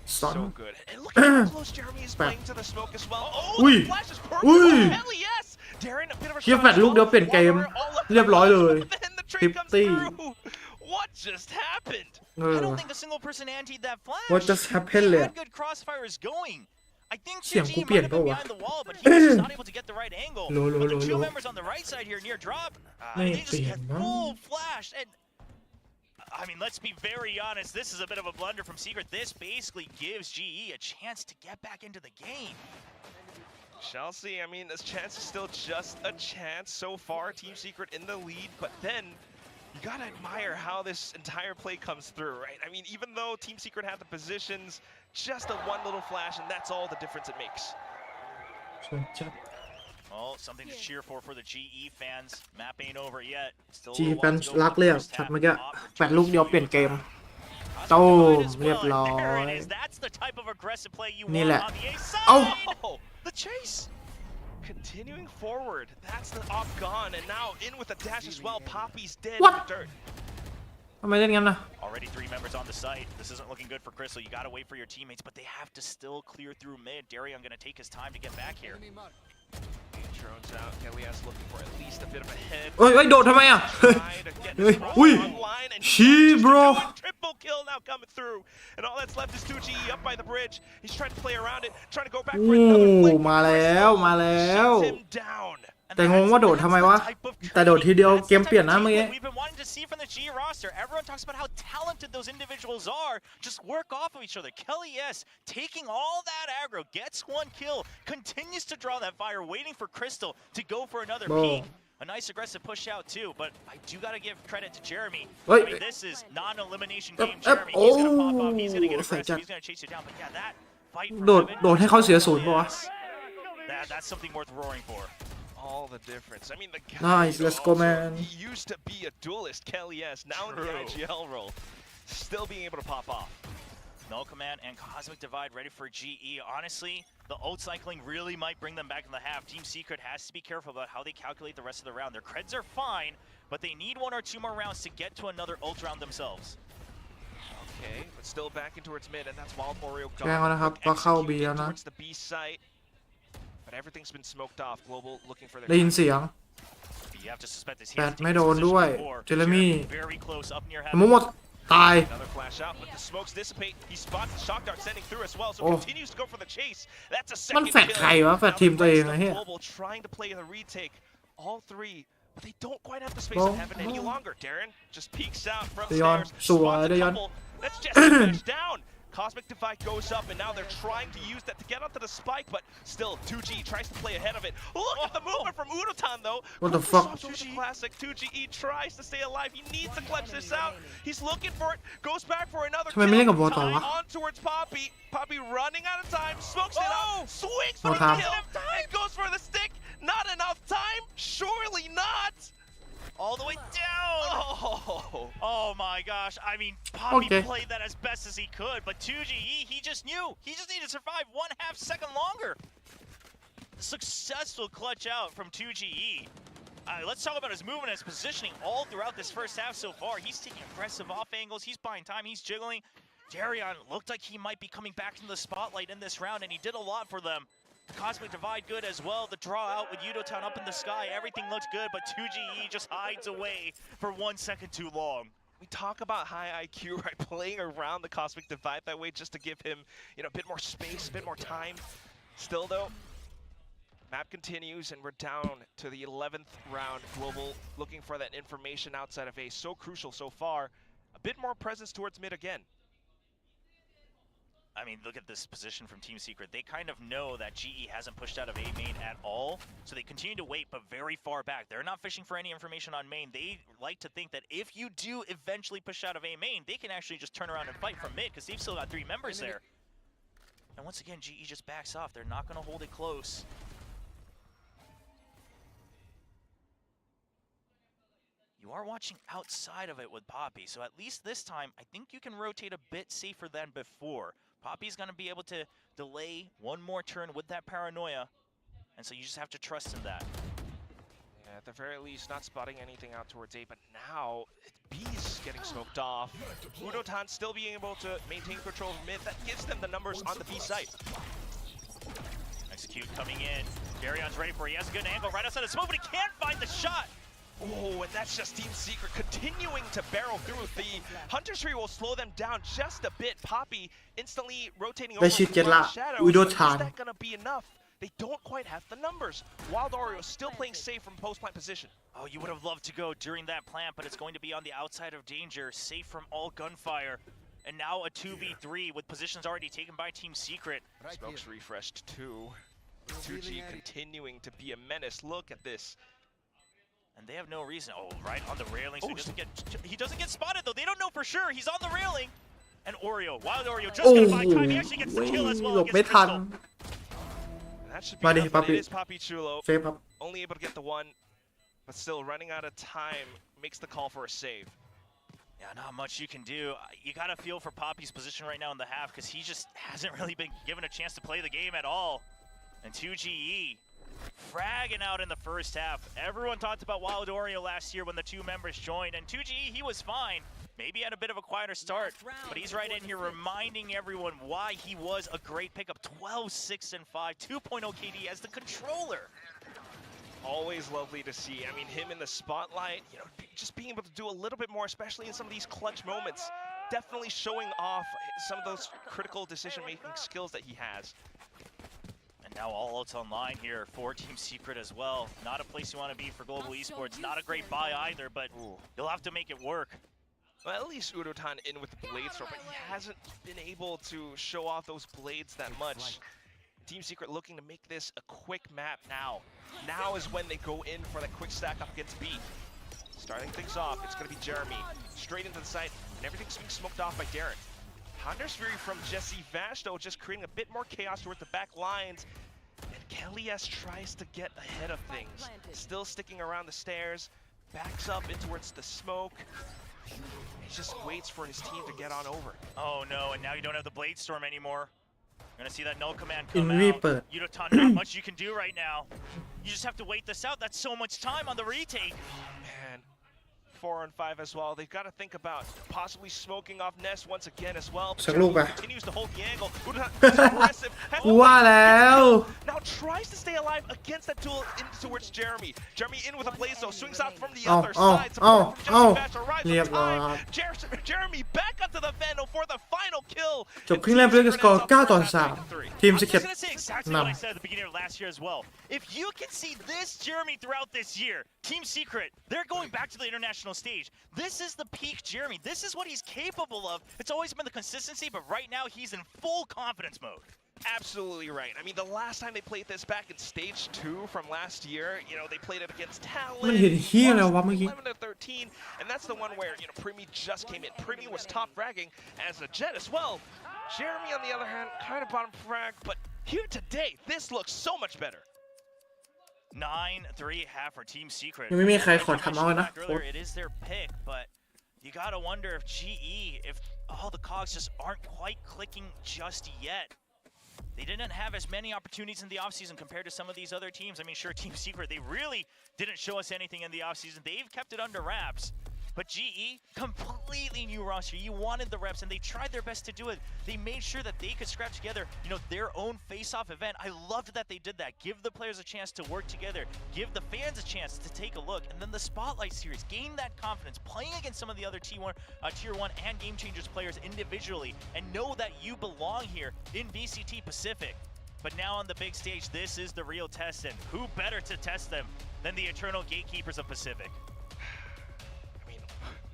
So good. And look at how close Jeremy is playing to the smoke as well. Oh, the flash is perfect. Hell yes. Darren, a bit of a shot. แฟดลูกเดียวเปลี่ยนเกมเรียบร้อยเลย What just happened? I don't think a single person antied that flash. What just happened เลย Good crossfire is going. I think เสียงกู 2G เปลี่ยน might เป have ล่า been วะ behind the wall, but he was just not able to get the right angle. โล But the two โล members on the right side here near drop, ไม่ they เป just ลี่ยน had มั้ง full flash. And I mean, let's be very honest, this is a bit of a blunder from Secret. This basically gives GE a chance to get back into the game. Shall see. I mean, this chance is still just a chance so far. Team Secret in the lead, but then you gotta admire how this entire play comes through, right? I mean, even though Team Secret had the positions, just a one little flash, and that's all the difference it makes. สวยจัด Well, something to cheer for the GE fans. Map ain't over yet. Still a จี little แฟน while to go รั for ก the เลยอ่ะ first ช็อต half. เมื่อกี้ Op แปดลูกเดียวเปลี่ยนเกม Cosmic ตูม Divide as เรียบ well, ร้อ and there ย it is. That's the type of aggressive play you นี่ want แหละ on the A side. เอ้า Oh, the chase! Continuing forward, that's the op gone, and now in with a dash as well. Poppy's dead What? in the dirt. ทำไมเล่นงั้นนะ Already 3 members on the site. This isn't looking good for Crystal. You gotta wait for your teammates, but they have to still clear through mid. Darion gonna take his time to get back here. Drones out. Kelly's looking for at least a bit of a head. เอ้ยโดดทำไมอ่ะ Try to get เฮ้ย this ball อุ้ย online, and ชี้ just bro do it. Triple kill now coming through, and all that's left is 2G up by the bridge. He's trying to play around it, trying to go back for โอ้ another flick. มาแล้วมาแล้ว Shuts him down. And แต่งงว่าโดดทำไมวะ แต่โดดทีเดียวเกมเปลี่ยนนะเมื่อกี้ We've been wanting to see from the G roster. Everyone talks about how talented those individuals are. Just work off of each other. Kelly S taking all that aggro, gets 1 kill, continues to draw that fire, waiting for Crystal to go for another Bro. peek. A nice aggressive push out too, but I do gotta give credit to Jeremy. Wait. I mean, this is non-elimination Up, game, up. Jeremy. He's gonna pop Oh, up, he's gonna getใส่ aggressive, จัด he's gonna chase you down. But yeah, that fight โด for ด Heaven โดดให้เขาเสียศูนย์ Kelly ป่ะวะ S, that's something worth roaring for. All the difference. I mean, the guy Nice, let's go, also- man. He used to be a duelist, Kelly S. Now in the True. IGL role, still being able to pop off. Null Command and Cosmic Divide ready for GE. Honestly, the ult cycling really might bring them back in the half. Team Secret has to be careful about how they calculate the rest of the round. Their creds are fine, but they need 1 or 2 more rounds to get to another ult round themselves. Okay, but still backing towards mid, and that's Wild Oreo แจ้งแล้วนะครับ gone. ว่าเข้า B Executing แล้วนะ towards the B site, but everything's been smoked off. Global looking for their ได้ยินเสียง You have to suspect this. แปดไม่โดนด้วย เจเรมี่ Very close up near มุมหมดตาย Another flash out, but the smokes dissipate. He spots the shock dart sending through as well, so Oh. continues to go for the chase. That's a มัน second แฟด kill. ใครวะแฟดทีมตัวเองไอ้เหี้ย Global trying to play the retake. All 3, but they don't quite have the space Well, in heaven any longer. Darren just peeks out from Dayon, stairs. so, Spots a Dayon. couple. That's just a flash down. Cosmic Divide goes up, and now they're trying to use that to get onto the spike, but still, 2G tries to play ahead of it. Look at the movement from Udotan, though. What the Quickly fuck? swaps over to Classic. 2GE tries to stay alive. He needs to clutch this out. He's looking for it. Goes back for another ทำไมไม่เล่น kill. กับวอลต่อ Time วะ on towards Poppy. Poppy running out of time. Smokes it out. Swings for No the time. kill. And goes for the stick. Not enough time. Surely not. All the way down. Oh. Oh my gosh. I mean, Poppy Okay. played that as best as he could, but 2GE, he just knew. He just needed to survive 1/2 second longer. Successful clutch out from 2GE. Let's talk about his movement and his positioning all throughout this first half so far. He's taking aggressive off angles. He's buying time. He's jiggling. Darion looked like he might be coming back into the spotlight in this round, and he did a lot for them. Cosmic Divide good as well. The draw out with Udotown up in the sky. Everything looks good, but 2GE just hides away for 1 second too long. We talk about high IQ, right? Playing around the Cosmic Divide that way just to give him, a bit more space, a bit more time. Still, though, map continues, and we're down to the 11th round. Global looking for that information outside of A. So crucial so far. A bit more presence towards mid again. I mean, look at this position from Team Secret. They kind of know that GE hasn't pushed out of A main at all, so they continue to wait, but very far back. They're not fishing for any information on main. They like to think that if you do eventually push out of A main, they can actually just turn around and fight from mid, because they've still got 3 members there. And once again, GE just backs off. They're not going to hold it close. You are watching outside of it with Poppy, so at least this time, I think you can rotate a bit safer than before. Poppy's going to be able to delay 1 more turn with that paranoia, and so you just have to trust in that. Yeah, at the very least, not spotting anything out towards A, but now B's getting smoked off. Udotan still being able to maintain control of mid. That gives them the numbers on the B site. Execute coming in. Darion's ready for it. He has a good angle right outside the smoke, but he can't find the shot. Oh, and that's just Team Secret continuing to barrel through. The Hunter's Tree will slow them down just a bit. Poppy instantly rotating over Rashid to Jetla, Shadows. Udo Is Chan. that going to be enough? They don't quite have the numbers. Wild Oreo still playing safe from post-plant position. Oh, you would have loved to go during that plant, but it's going to be on the outside of danger, safe from all gunfire. And now a 2v3 with positions already taken by Team Secret. Smokes refreshed too. 2G continuing to be a menace. Look at this. And they have no reason. Oh, right on the railing. So he doesn't get spotted though. They don't know for sure. He's on the railing. And Oreo, Wild Oreo, just gonna buy time. He actually gets the kill as ห well ลบ against ไม่ทัน Crystal. That should be มาดิ enough, ป๊อป but ปี้ it is Poppy Chulo. เซฟครับ Only able to get the one, but still running out of time. Makes the call for a save. Yeah, not much you can do. You gotta feel for Poppy's position right now in the half because he just hasn't really been given a chance to play the game at all. And 2GE fragging out in the first half. Everyone talked about Wild Oreo last year when the two members joined, and 2GE, he was fine. Maybe had a bit of a quieter start, but he's right in here reminding everyone why he was a great pickup. 12, 6, and 5, 2.0 KD as the controller. Always lovely to see. I mean, him in the spotlight, you know, just being able to do a little bit more, especially in some of these clutch moments. Definitely showing off some of those critical decision-making skills that he has. And now all outs online here for Team Secret as well. Not a place you want to be for global esports. Not a great buy either, but you'll have to make it work. Well, at least Udotan in with the blade throw, but he hasn't been able to show off those blades that much. Team Secret looking to make this a quick map now. Now is when they go in for that quick stack up against B. Starting things off, it's going to be Jeremy. Straight into the site, and everything's being smoked off by Darren. Hunter's Fury from Jesse Vashto just creating a bit more chaos towards the back lines. And Kelly S tries to get ahead of things. Still sticking around the stairs, backs up in towards the smoke. He just waits for his team to get on over. Oh no, and now you don't have the Blade Storm anymore. You're gonna see that null command come Invi out. เปิด Udotan, not much you can do right now. You just have to wait this out. That's so much time on the retake. Man, 4 on 5 as well. They've got to think about possibly smoking off Nest once again as well. สักลูกไป Continues to hold the angle. Udotan is aggressive. กูว่าแล้ว Now tries to stay alive against that duel in towards Jeremy. Jeremy in with a blaze though, swings out from the other side. Support from Jesse Bash arrives เรียบ on ร้อย time. ครับ Jeremy back up to the Vandal for the final kill. จบครึ่งแรกด้วยสกอร์9 ต่อ 3 ทีม I was Secret gonna say exactly what I said at the beginning of last year as well. If you can see this Jeremy throughout this year, Team Secret, they're going back to the international stage. This is the peak Jeremy. This is what he's capable of. It's always been the consistency, but right now he's in full confidence mode. Absolutely right. I mean, the last time they played this back in stage 2 from last year, you know, they played it against Talon. มันเห็นเฮียอะไรวะเมื่อกี้ 11 to 13, and that's the one where, you know, Primi just came in. Primi was top fragging as a Jet as well. Jeremy, on the other hand, kind of bottom frag, but here today, this looks so much better. 9-3 half for Team Secret. ยังไม่มีใครขอทำเอานะ Earlier, it is their pick, but you gotta wonder if GE, if all the cogs just aren't quite clicking just yet. They didn't have as many opportunities in the offseason compared to some of these other teams. I mean, sure, Team Secret, they really didn't show us anything in the offseason. They've kept it under wraps. But GE, completely new roster. You wanted the reps, and they tried their best to do it. They made sure that they could scrap together, you know, their own face-off event. I loved that they did that. Give the players a chance to work together. Give the fans a chance to take a look. And then the Spotlight Series, gain that confidence, playing against some of the other Tier 1 and Game Changers players individually, and know that you belong here in VCT Pacific. But now on the big stage, this is the real test, and who better to test them than the eternal gatekeepers of Pacific?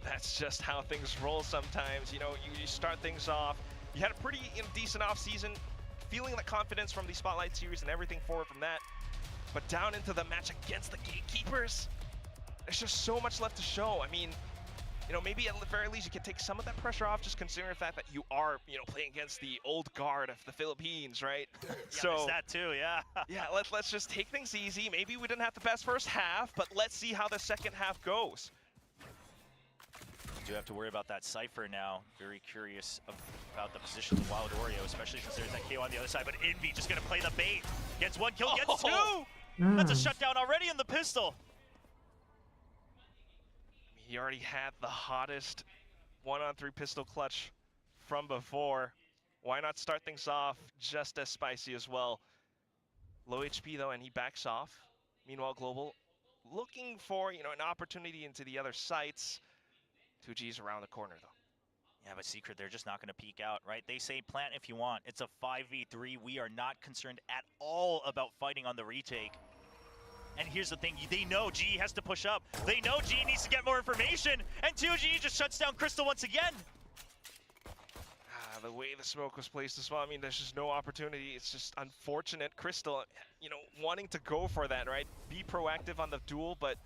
That's just how things roll sometimes. You know, you start things off. You had a pretty decent offseason, feeling the confidence from the Spotlight Series and everything forward from that. But down into the match against the Gatekeepers, there's just so much left to show. I mean, you know, maybe at the very least you can take some of that pressure off, just considering the fact that you are, you know, playing against the old guard of the Philippines, right? So that too, yeah. Yeah, let's just take things easy. Maybe we didn't have the best first half, but let's see how the second half goes. You do have to worry about that Cypher now. Very curious about the position of Wild Oreo, especially since there's that KO on the other side. But Envy just going to play the bait. Gets one kill, gets two! That's a shutdown already in the pistol. He already had the hottest 1-on-3 pistol clutch from before. Why not start things off just as spicy as well? Low HP though, and he backs off. Meanwhile, Global looking for, you know, an opportunity into the other sites. 2G's around the corner, though. Yeah, but Secret, they're just not going to peek out, right? They say plant if you want. It's a 5v3. We are not concerned at all about fighting on the retake. And here's the thing, they know GE has to push up. They know GE needs to get more information, and 2G just shuts down Crystal once again. The way the smoke was placed as well, I mean, there's just no opportunity. It's just unfortunate. Crystal, you know, wanting to go for that, right? Be proactive on the duel, but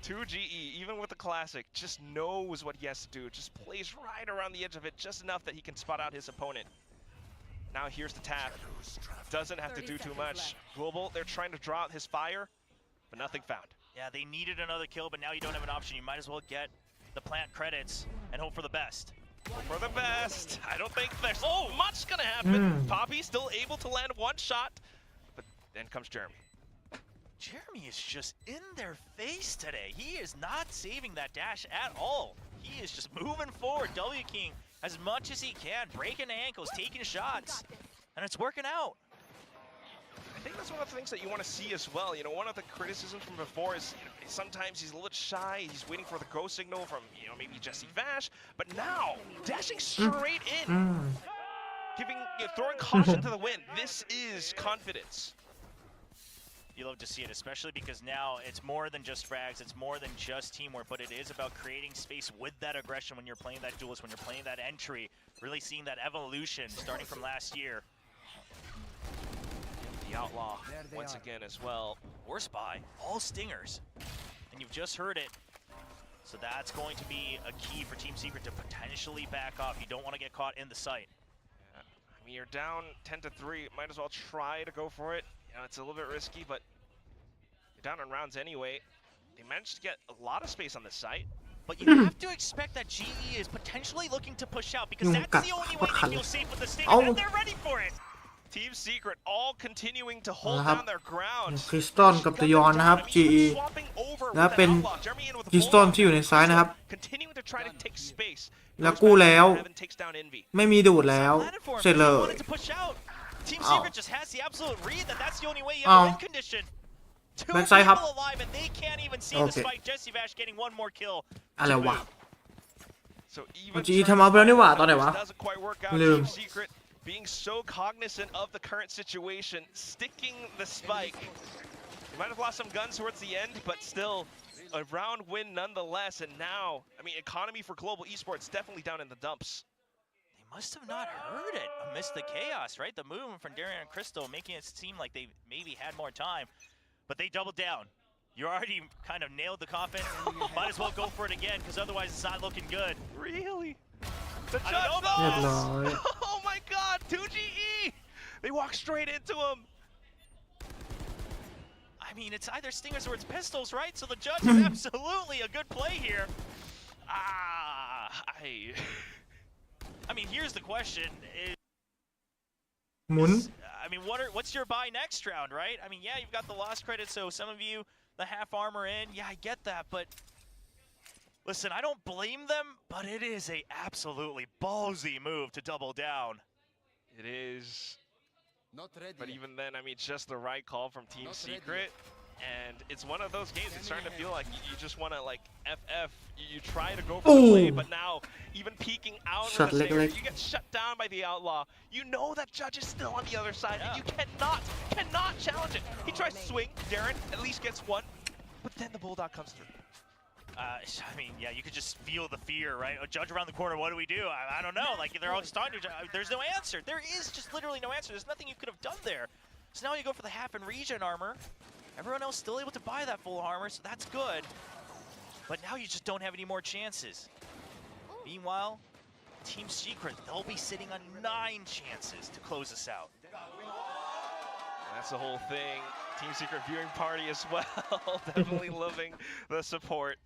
2GE, even with the Classic, just knows what he has to do. Just plays right around the edge of it, just enough that he can spot out his opponent. Now here's the tap. Doesn't have to do too much. Global, they're trying to draw out his fire, but nothing found. Yeah, they needed another kill, but now you don't have an option. You might as well get the plant credits and hope for the best. For the best. I don't think there's much gonna happen. Poppy still able to land one shot, but then comes Jeremy. Jeremy is just in their face today. He is not saving that dash at all. He is just moving forward. W King as much as he can, breaking ankles, taking shots, and it's working out. I think that's one of the things that you want to see as well. You know, one of the criticisms from before is, you know, sometimes he's a little shy. He's waiting for the go signal from, you know, maybe Jesse Vash. But now, dashing straight in, giving, you know, throwing caution to the wind. This is confidence. You love to see it, especially because now it's more than just frags, it's more than just teamwork, but it is about creating space with that aggression when you're playing that duelist, when you're playing that entry, really seeing that evolution starting from last year. The Outlaw once again as well. Or Spy, all stingers. And you've just heard it. So that's going to be a key for Team Secret to potentially back off. You don't want to get caught in the site. Yeah. I mean, you're down 10-3. Might as well try to go for it. You know, it's a little bit risky, but you're down on rounds anyway. They managed to get a lot of space on the site. But you have to expect that GE is potentially looking to push out because that's the only way they feel safe with the stinger, and they're ready for it. Team Secret all continuing to hold down their ground. คริสตัลกับตะยอนนะครับ GE และเป็นคริสตัลที่อยู่ในซ้ายนะครับ แล้วกู้แล้วไม่มีดูดแล้วเสร็จเลย Team Secret just has the absolute read that that's the only way you Oh. have a win condition. Two Back side people hop. alive and they can't even see Okay. this fight. Jesse Vash getting one more kill. อะไรวะ So มัน GE ทำเอาไปแล้วนี่หว่าตอนไหนวะ doesn't quite work out. ลืม Team Secret being so cognizant of the current situation, sticking the spike. They might have lost some guns towards the end, but still a round win nonetheless. And now, I mean, economy for global esports definitely down in the dumps. They must have not heard it amidst the chaos, right? The movement from Darian and Crystal making it seem like they maybe had more time, but they doubled down. You already kind of nailed the coffin. Might as well go for it again, because otherwise it's not looking good. Really? The I don't judge know. knows! Oh my god, 2GE! They walk straight into him. I mean, it's either stingers or it's pistols, right? So the judge is absolutely a good play here. I mean, here's the question. หมุน I mean, what's your buy next round, right? I mean, yeah, you've got the lost credit, so some of you, the half armor in, yeah, I get that, but listen, I don't blame them, but it is a absolutely ballsy move to double down. It is. But even then, I mean, just the right call from Team Secret. And it's one of those games, it's starting to feel like you just want to, like, FF. You try to go for the play, but now, even peeking out with the stinger, you get shut down by the Outlaw. You know that Judge is still on the other side, and you cannot challenge it. He tries to swing, Darren at least gets one, but then the Bulldog comes through. I mean, yeah, you could just feel the fear, right? A judge around the corner, what do we do? I don't know. Like, they're all just talking to each other. There's no answer. There is just literally no answer. There's nothing you could have done there. So now you go for the half and regen armor. Everyone else still able to buy that full armor, so that's good. But now you just don't have any more chances. Meanwhile, Team Secret, they'll be sitting on 9 chances to close us out. That's the whole thing. Team Secret viewing party as well. Definitely loving the support,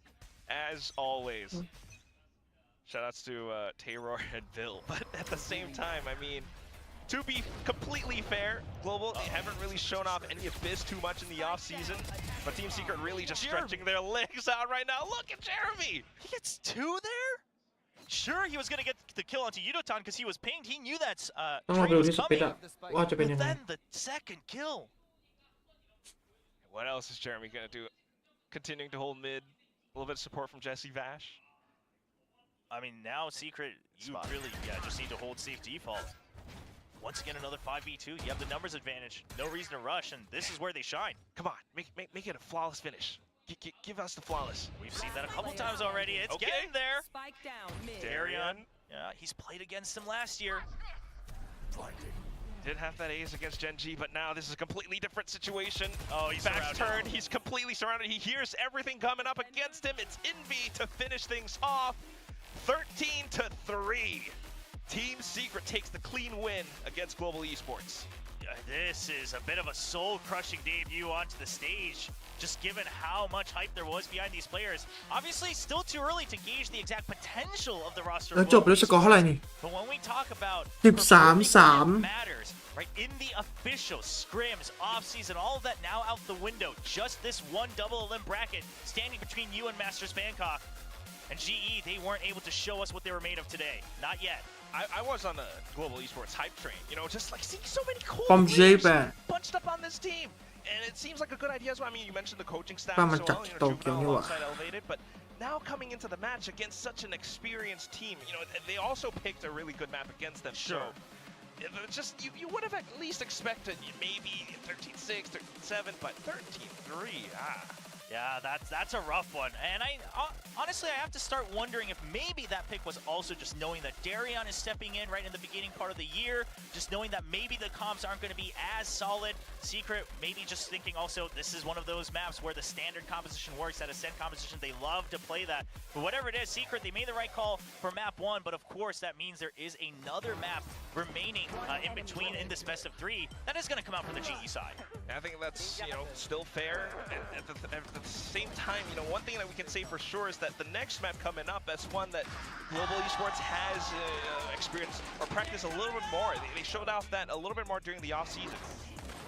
as always. Shoutouts to Taylor and Bill. But at the same time, I mean, to be completely fair, Global, they haven't really shown off any Abyss too much in the offseason. But Team Secret really just stretching their legs out right now. Look at Jeremy! He gets 2 there? Sure, he was going to get the kill onto Yudotan because he was pinged. He knew that ต้องมา train ดู was ที่สปิด coming. อะว่าจะเป็น But ยังไง then the second kill. What else is Jeremy gonna do? continuing to hold mid. A little bit of support from Jesse Vash. I mean, now Secret, you really just need to hold safe default. Once again, another 5v2. You have the numbers advantage. No reason to rush, and this is where they shine. Come on, make it a flawless finish. Give us the flawless. We've seen that a couple times already. It's getting there. Spike down mid. Darian, yeah, he's played against him last year. Did have that ace against Gen G, but now this is a completely different situation. Oh, he's back turn. He's completely surrounded. He hears everything coming up against him. It's Envy to finish things off. 13-3. Team Secret takes the clean win against Global Esports. This is a bit of a soul-crushing debut onto the stage, just given how much hype there was behind these players. Obviously, still too early to gauge the exact potential of the roster. แล้วจบแล้วสกอร์เท่าไหร่นี่ But when we talk about 13-3 matters, right, in the official scrims, off-season, all of that now out the window. Just this one double elim bracket standing between you and Masters Bangkok. And GE, they weren't able to show us what they were made of today. Not yet. I was on the Global Esports hype train, you know, just like seeing so many cool From players J-Band. bunched up on this team. And it seems like a good idea as well. I mean, you mentioned the coaching staff From as well, you know, Tokyo, Juvenile you are. alongside Elevated, but now coming into the match against such an experienced team, you know, they also picked a really good map against them. Sure. So, just, you would have at least expected maybe 13-6, 13-7, but 13-3, Yeah, that's a rough one. And honestly, I have to start wondering if maybe that pick was also just knowing that Darian is stepping in right in the beginning part of the year, just knowing that maybe the comps aren't going to be as solid. Secret, maybe just thinking also this is one of those maps where the standard composition works, that Ascent composition, they love to play that. But whatever it is, Secret, they made the right call for map 1, but of course that means there is another map remaining in between in this best of 3 that is going to come out from the GE side. I think that's, you know, still fair. At the same time, you know, one thing that we can say for sure is that the next map coming up, that's one that Global Esports has experienced or practiced a little bit more. They showed off that a little bit more during the off-season.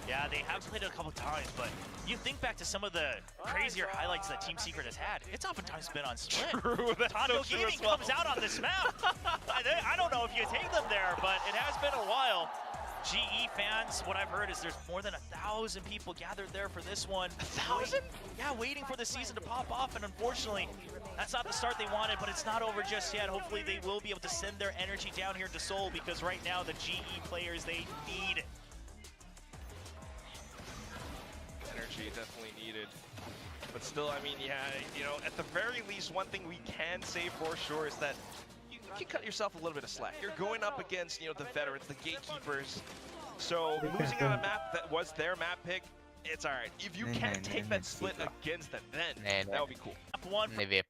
Yeah, they have played it a couple times, but you think back to some of the crazier highlights that Team Secret has had, it's oftentimes been on Split. True, that's Tondo so true Gaming as well. comes out on this map. I don't know if you take them there, but it has been a while. GE fans, what I've heard is there's more than 1,000 people gathered there for this one. 1,000? Yeah, waiting for the season to pop off, and unfortunately, that's not the start they wanted, but it's not over just yet. Hopefully they will be able to send their energy down here to Seoul, because right now the GE players, they need it. Energy definitely needed. But still, I mean, yeah, you know, at the very least, one thing we can say for sure is that you can cut yourself a little bit of slack. You're going up against, you know, the veterans, the gatekeepers. So losing on a map that was their map pick, it's all right. If you can't take that split against them, then that would be cool. ในเว็บ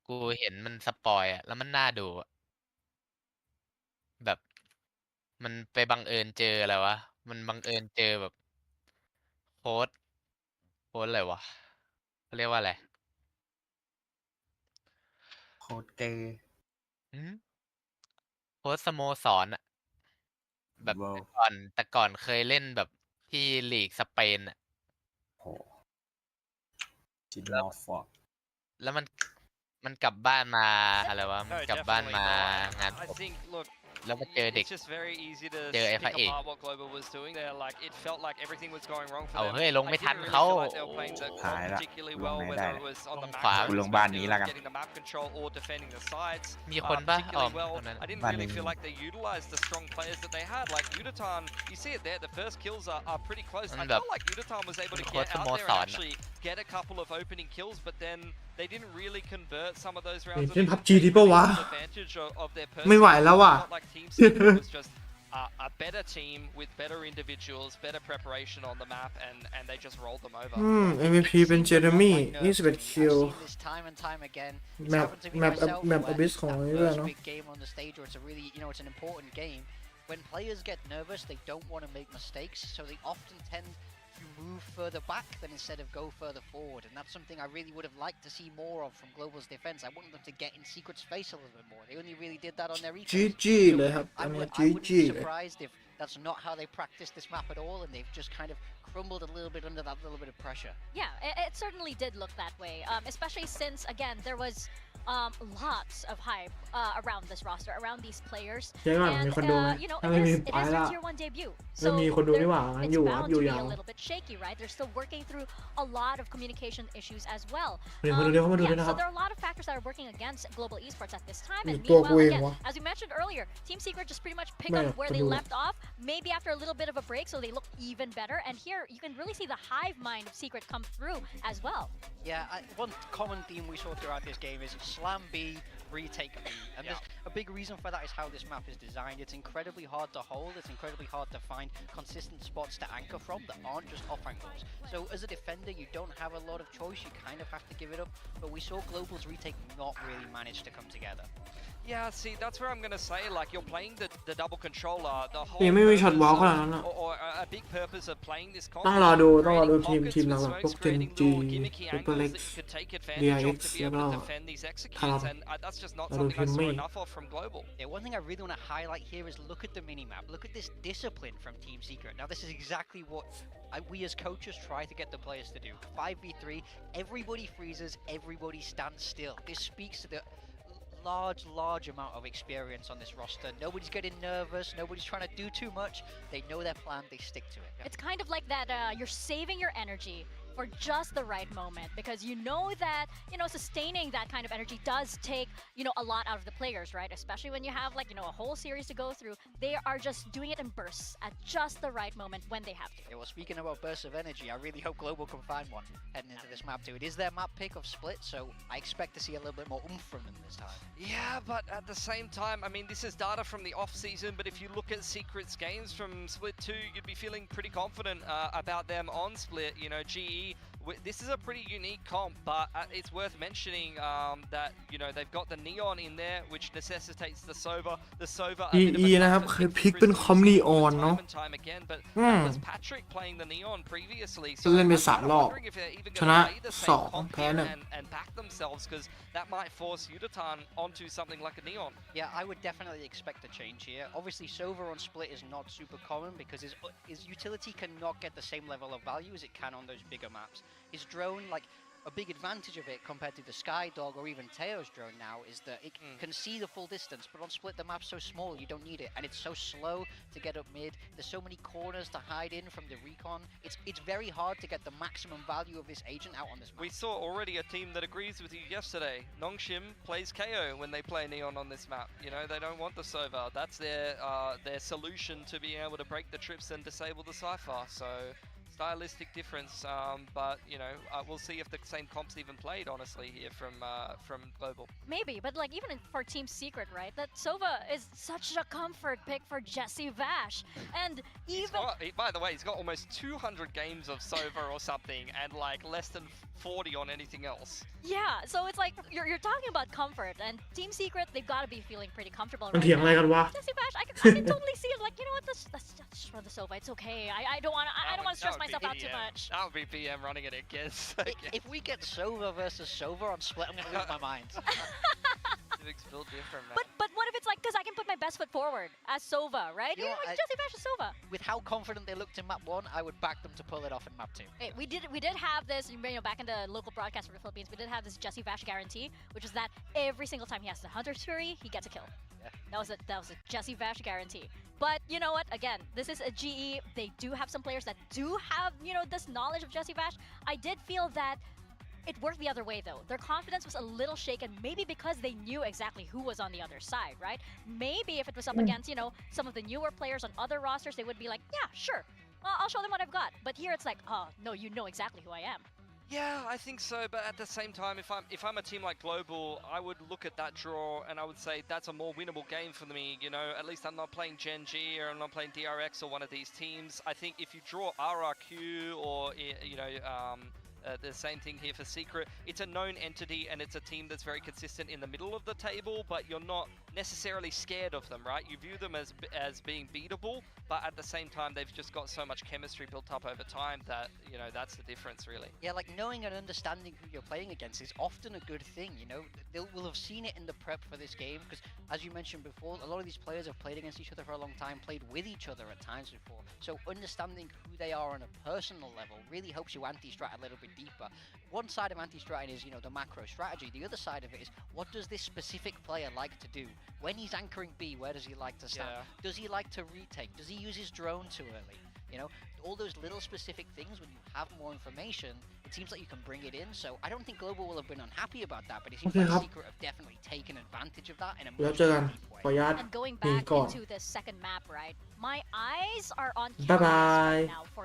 กูเห็นมันสปอยอะแล้วมันน่าดูอะแบบมันไปบังเอิญเจออะไรวะมันบังเอิญเจอแบบโค้ดอะไรวะเขาเรียกว่าอะไร โค้ดเกย์ หืมโค้ดสโมสรอะแบบ ว้าว แต่ก่อนเคยเล่นแบบที่ลีกสเปนอะ โหจินนอร์ฟอร์ แล้วมันกลับบ้านมาอะไรวะมันกลับบ้านมางาน I think, look, แล้วมาเจอเด็ก it's just very easy to เจอ pick FIA apart what Global was doing there. Like, it felt like everything was going wrong for เอา them. เฮ้ยลง I ไม่ didn't ทัน really เขา feel like they were playing the หายละ particularly ลง well, ไหนได้ whether it was on the ลง map ขวา control กูลงบ้านนี้ perspective, แล้วกัน getting the map control or defending the sides มีคนปะอ๋อ particularly well. ตรงนั้น I didn't บ้าน really นี้ feel like they utilized the strong players that they had. Like Udatan, you see it there. The first kills are pretty close. I มันแบบ felt like Udatan was able to โค้ช get ส out โม there ส and ร actually get a couple of opening kills, but then they didn't really convert some of those เห็น rounds. เล่นพับจีดีปะวะ Advantage of their ไม่ไหวแล้วว่ะ felt like Team Secret was just a better team with better individuals, better preparation on the map, and they just rolled them over. MVP เป็นเจเรมี่21 คิว I've seen this time and time again. It's Map- happened to me map- myself map where abyss ของ that นี่ด้วย first เนอะ big game on the stage where it's a really, you know, it's an important game. When players get nervous, they don't want to make mistakes, so they often tend to move further back than instead of go further forward. And that's something I really would have liked to see more of from Global's defense. I wanted them to get in Secret's face a little bit more. They only really did that on their eco. GG เลยครับอันนี้ I wouldn't GG be เลย surprised if that's not how they practice this map at all, and they've just kind of crumbled a little bit under that little bit of pressure. Yeah, it certainly did look that way, especially since, again, there was lots of hype around this roster, around these players. เจ๊ก่อน And มีคนดูไหม you know, ถ้าไม่มี it ไป is ละ their tier 1 debut. ไม่มีคนดูนี่หว่างั้น it's อยู่ครับ bound อ to ยู่ be ยาว a little bit shaky, right? They're still working through a lot of communication issues as well. มีคนดูเดียวเข้ามาดูด้วยนะค So รับ there are a lot of factors that are working against global esports at this time. มี And ตัวกู meanwhile, เอง again, วะ as you mentioned earlier, Team Secret just pretty much pick ไม่ up where คน they ดู left off, maybe after a little bit of a break, so they look even better. And here you can really see the hive mind of Secret come through as well. Yeah, one common theme we saw throughout this game is slam B, retake B. And a big reason for that is how this map is designed. It's incredibly hard to hold, it's incredibly hard to find consistent spots to anchor from that aren't just off angles. So as a defender, you don't have a lot of choice, you kind of have to give it up. But we saw Global's retake not really manage to come together. Yeah, see, that's where I'm going to say, like, you're playing the double controller, the whole ยังไม่มีช็อต purpose วอล of- ขนาดนั้นอะ or a big purpose of playing this ต้องรอดู concept, ต้องรอดู creating ทีม pockets เรา with แบบพวก smokes, เจน creating จี little gimmicky ซูเปอร์ angles เล็ก that you could take DRX advantage of to be able แล้ว to ก็ defend these คา executes, รับ and that's just not เราดู something ที I ม saw มี่ enough of from Global. Yeah, one thing I really want to highlight here is look at the minimap. Look at this discipline from Team Secret. Now, this is exactly what we as coaches try to get the players to do. 5v3, everybody freezes, everybody stands still. This speaks to the large amount of experience on this roster. Nobody's getting nervous, nobody's trying to do too much. They know their plan, they stick to it. It's kind of like that you're saving your energy for just the right moment, because you know that, you know, sustaining that kind of energy does take, you know, a lot out of the players, right? Especially when you have, like, you know, a whole series to go through. They are just doing it in bursts at just the right moment when they have to. Yeah, well, speaking about bursts of energy, I really hope Global can find one heading into this map too. It is their map pick of Split, so I expect to see a little bit more oomph from them this time. Yeah, but at the same time, I mean, this is data from the off-season, but if you look at Secret's games from Split 2, you'd be feeling pretty confident about them on Split. You know, GE, this is a pretty unique comp, but it's worth mentioning that, you know, they've got the Neon in there, which necessitates the Sova. The Sova, a bit of a นะครับ constant เคยพลิกเป็นคอมลีออนเนาะ time and time again, but that was Patrick playing the Neon previously. So เล่นไป I'm สาม kind of รอบ wondering if they're even ช going นะ to play the ส same อง comp แพ้ here หนึ่ง and back themselves, because that might force Yutatan onto something like a Neon. Yeah, I would definitely expect a change here. Obviously, Sova on Split is not super common because his utility cannot get the same level of value as it can on those bigger maps. His drone, like, a big advantage of it compared to the Skydog or even Teo's drone now is that it can see the full distance, but on Split the map's so small you don't need it, and it's so slow to get up mid. There's so many corners to hide in from the recon. It's very hard to get the maximum value of this agent out on this map. We saw already a team that agrees with you yesterday. Nongshim plays KO when they play Neon on this map. You know, they don't want the Sova. That's their solution to being able to break the trips and disable the Cypher. So stylistic difference, but you know, we'll see if the same comps even played, honestly, here from Global. Maybe, but like even for Team Secret, right? That Sova is such a comfort pick for Jesse Vash, and even By the way, he's got almost 200 games of Sova or something, and like less than 40 on anything else. yeah. So it's like you're talking about comfort, and Team Secret, they've got to be feeling pretty comfortable มัน right เถียงอะไร now. กันวะ Jesse Vash, I can totally see it. Like, you know what? Let's just run the Sova. It's okay. I don't want to stress myself out too much. That would be PM running it against. If we get Sova versus Sova on Split, I'm going to lose my mind. Civics built different, man. But what if it's like, because I can put my best foot forward as Sova, right? You know Yeah, what, like Jesse Vash is Sova. With how confident they looked in map 1, I would back them to pull it off in map 2. Hey, we did have this, you know, back in the local broadcast for the Philippines, we did have this Jesse Vash guarantee, which is that every single time he has the Hunter's Fury, he gets a kill. Yeah. That was a Jesse Vash guarantee. But you know what? Again, this is a GE. They do have some players that do have, you know, this knowledge of Jesse Vash. I did feel that it worked the other way though. Their confidence was a little shaken, maybe because they knew exactly who was on the other side, right? Maybe if it was up against, you know, some of the newer players on other rosters, they would be like, yeah, sure, I'll show them what I've got. But here it's like, oh no, you know exactly who I am. Yeah, I think so, but at the same time, if I'm a team like Global, I would look at that draw and I would say that's a more winnable game for me. You know, at least I'm not playing Gen G or I'm not playing DRX or one of these teams. I think if you draw RRQ or you know, the same thing here for Secret. It's a known entity and it's a team that's very consistent in the middle of the table, but you're not necessarily scared of them, right? You view them as being beatable, but at the same time, they've just got so much chemistry built up over time that, you know, that's the difference, really. Yeah, like knowing and understanding who you're playing against is often a good thing, you know? We'll have seen it in the prep for this game, because as you mentioned before, a lot of these players have played against each other for a long time, played with each other at times before. So understanding who they are on a personal level really helps you anti-strat a little bit deeper. One side of anti-stratting is, you know, the macro strategy. The other side of it is, what does this specific player like to do? When he's anchoring B, where does he like to stand? Yeah. Does he like to retake? Does he use his drone too early? You know, all those little specific things, when you have more information, it seems like you can bring it in. So I don't think Global will have been unhappy about that, but it seems like Secret have definitely taken advantage of that in a แล้ว much เจอกัน deep ขอ way. อนุญาต And going หนี back ก่อน into the second map, right? My eyes are on Bye Callus bye. right now for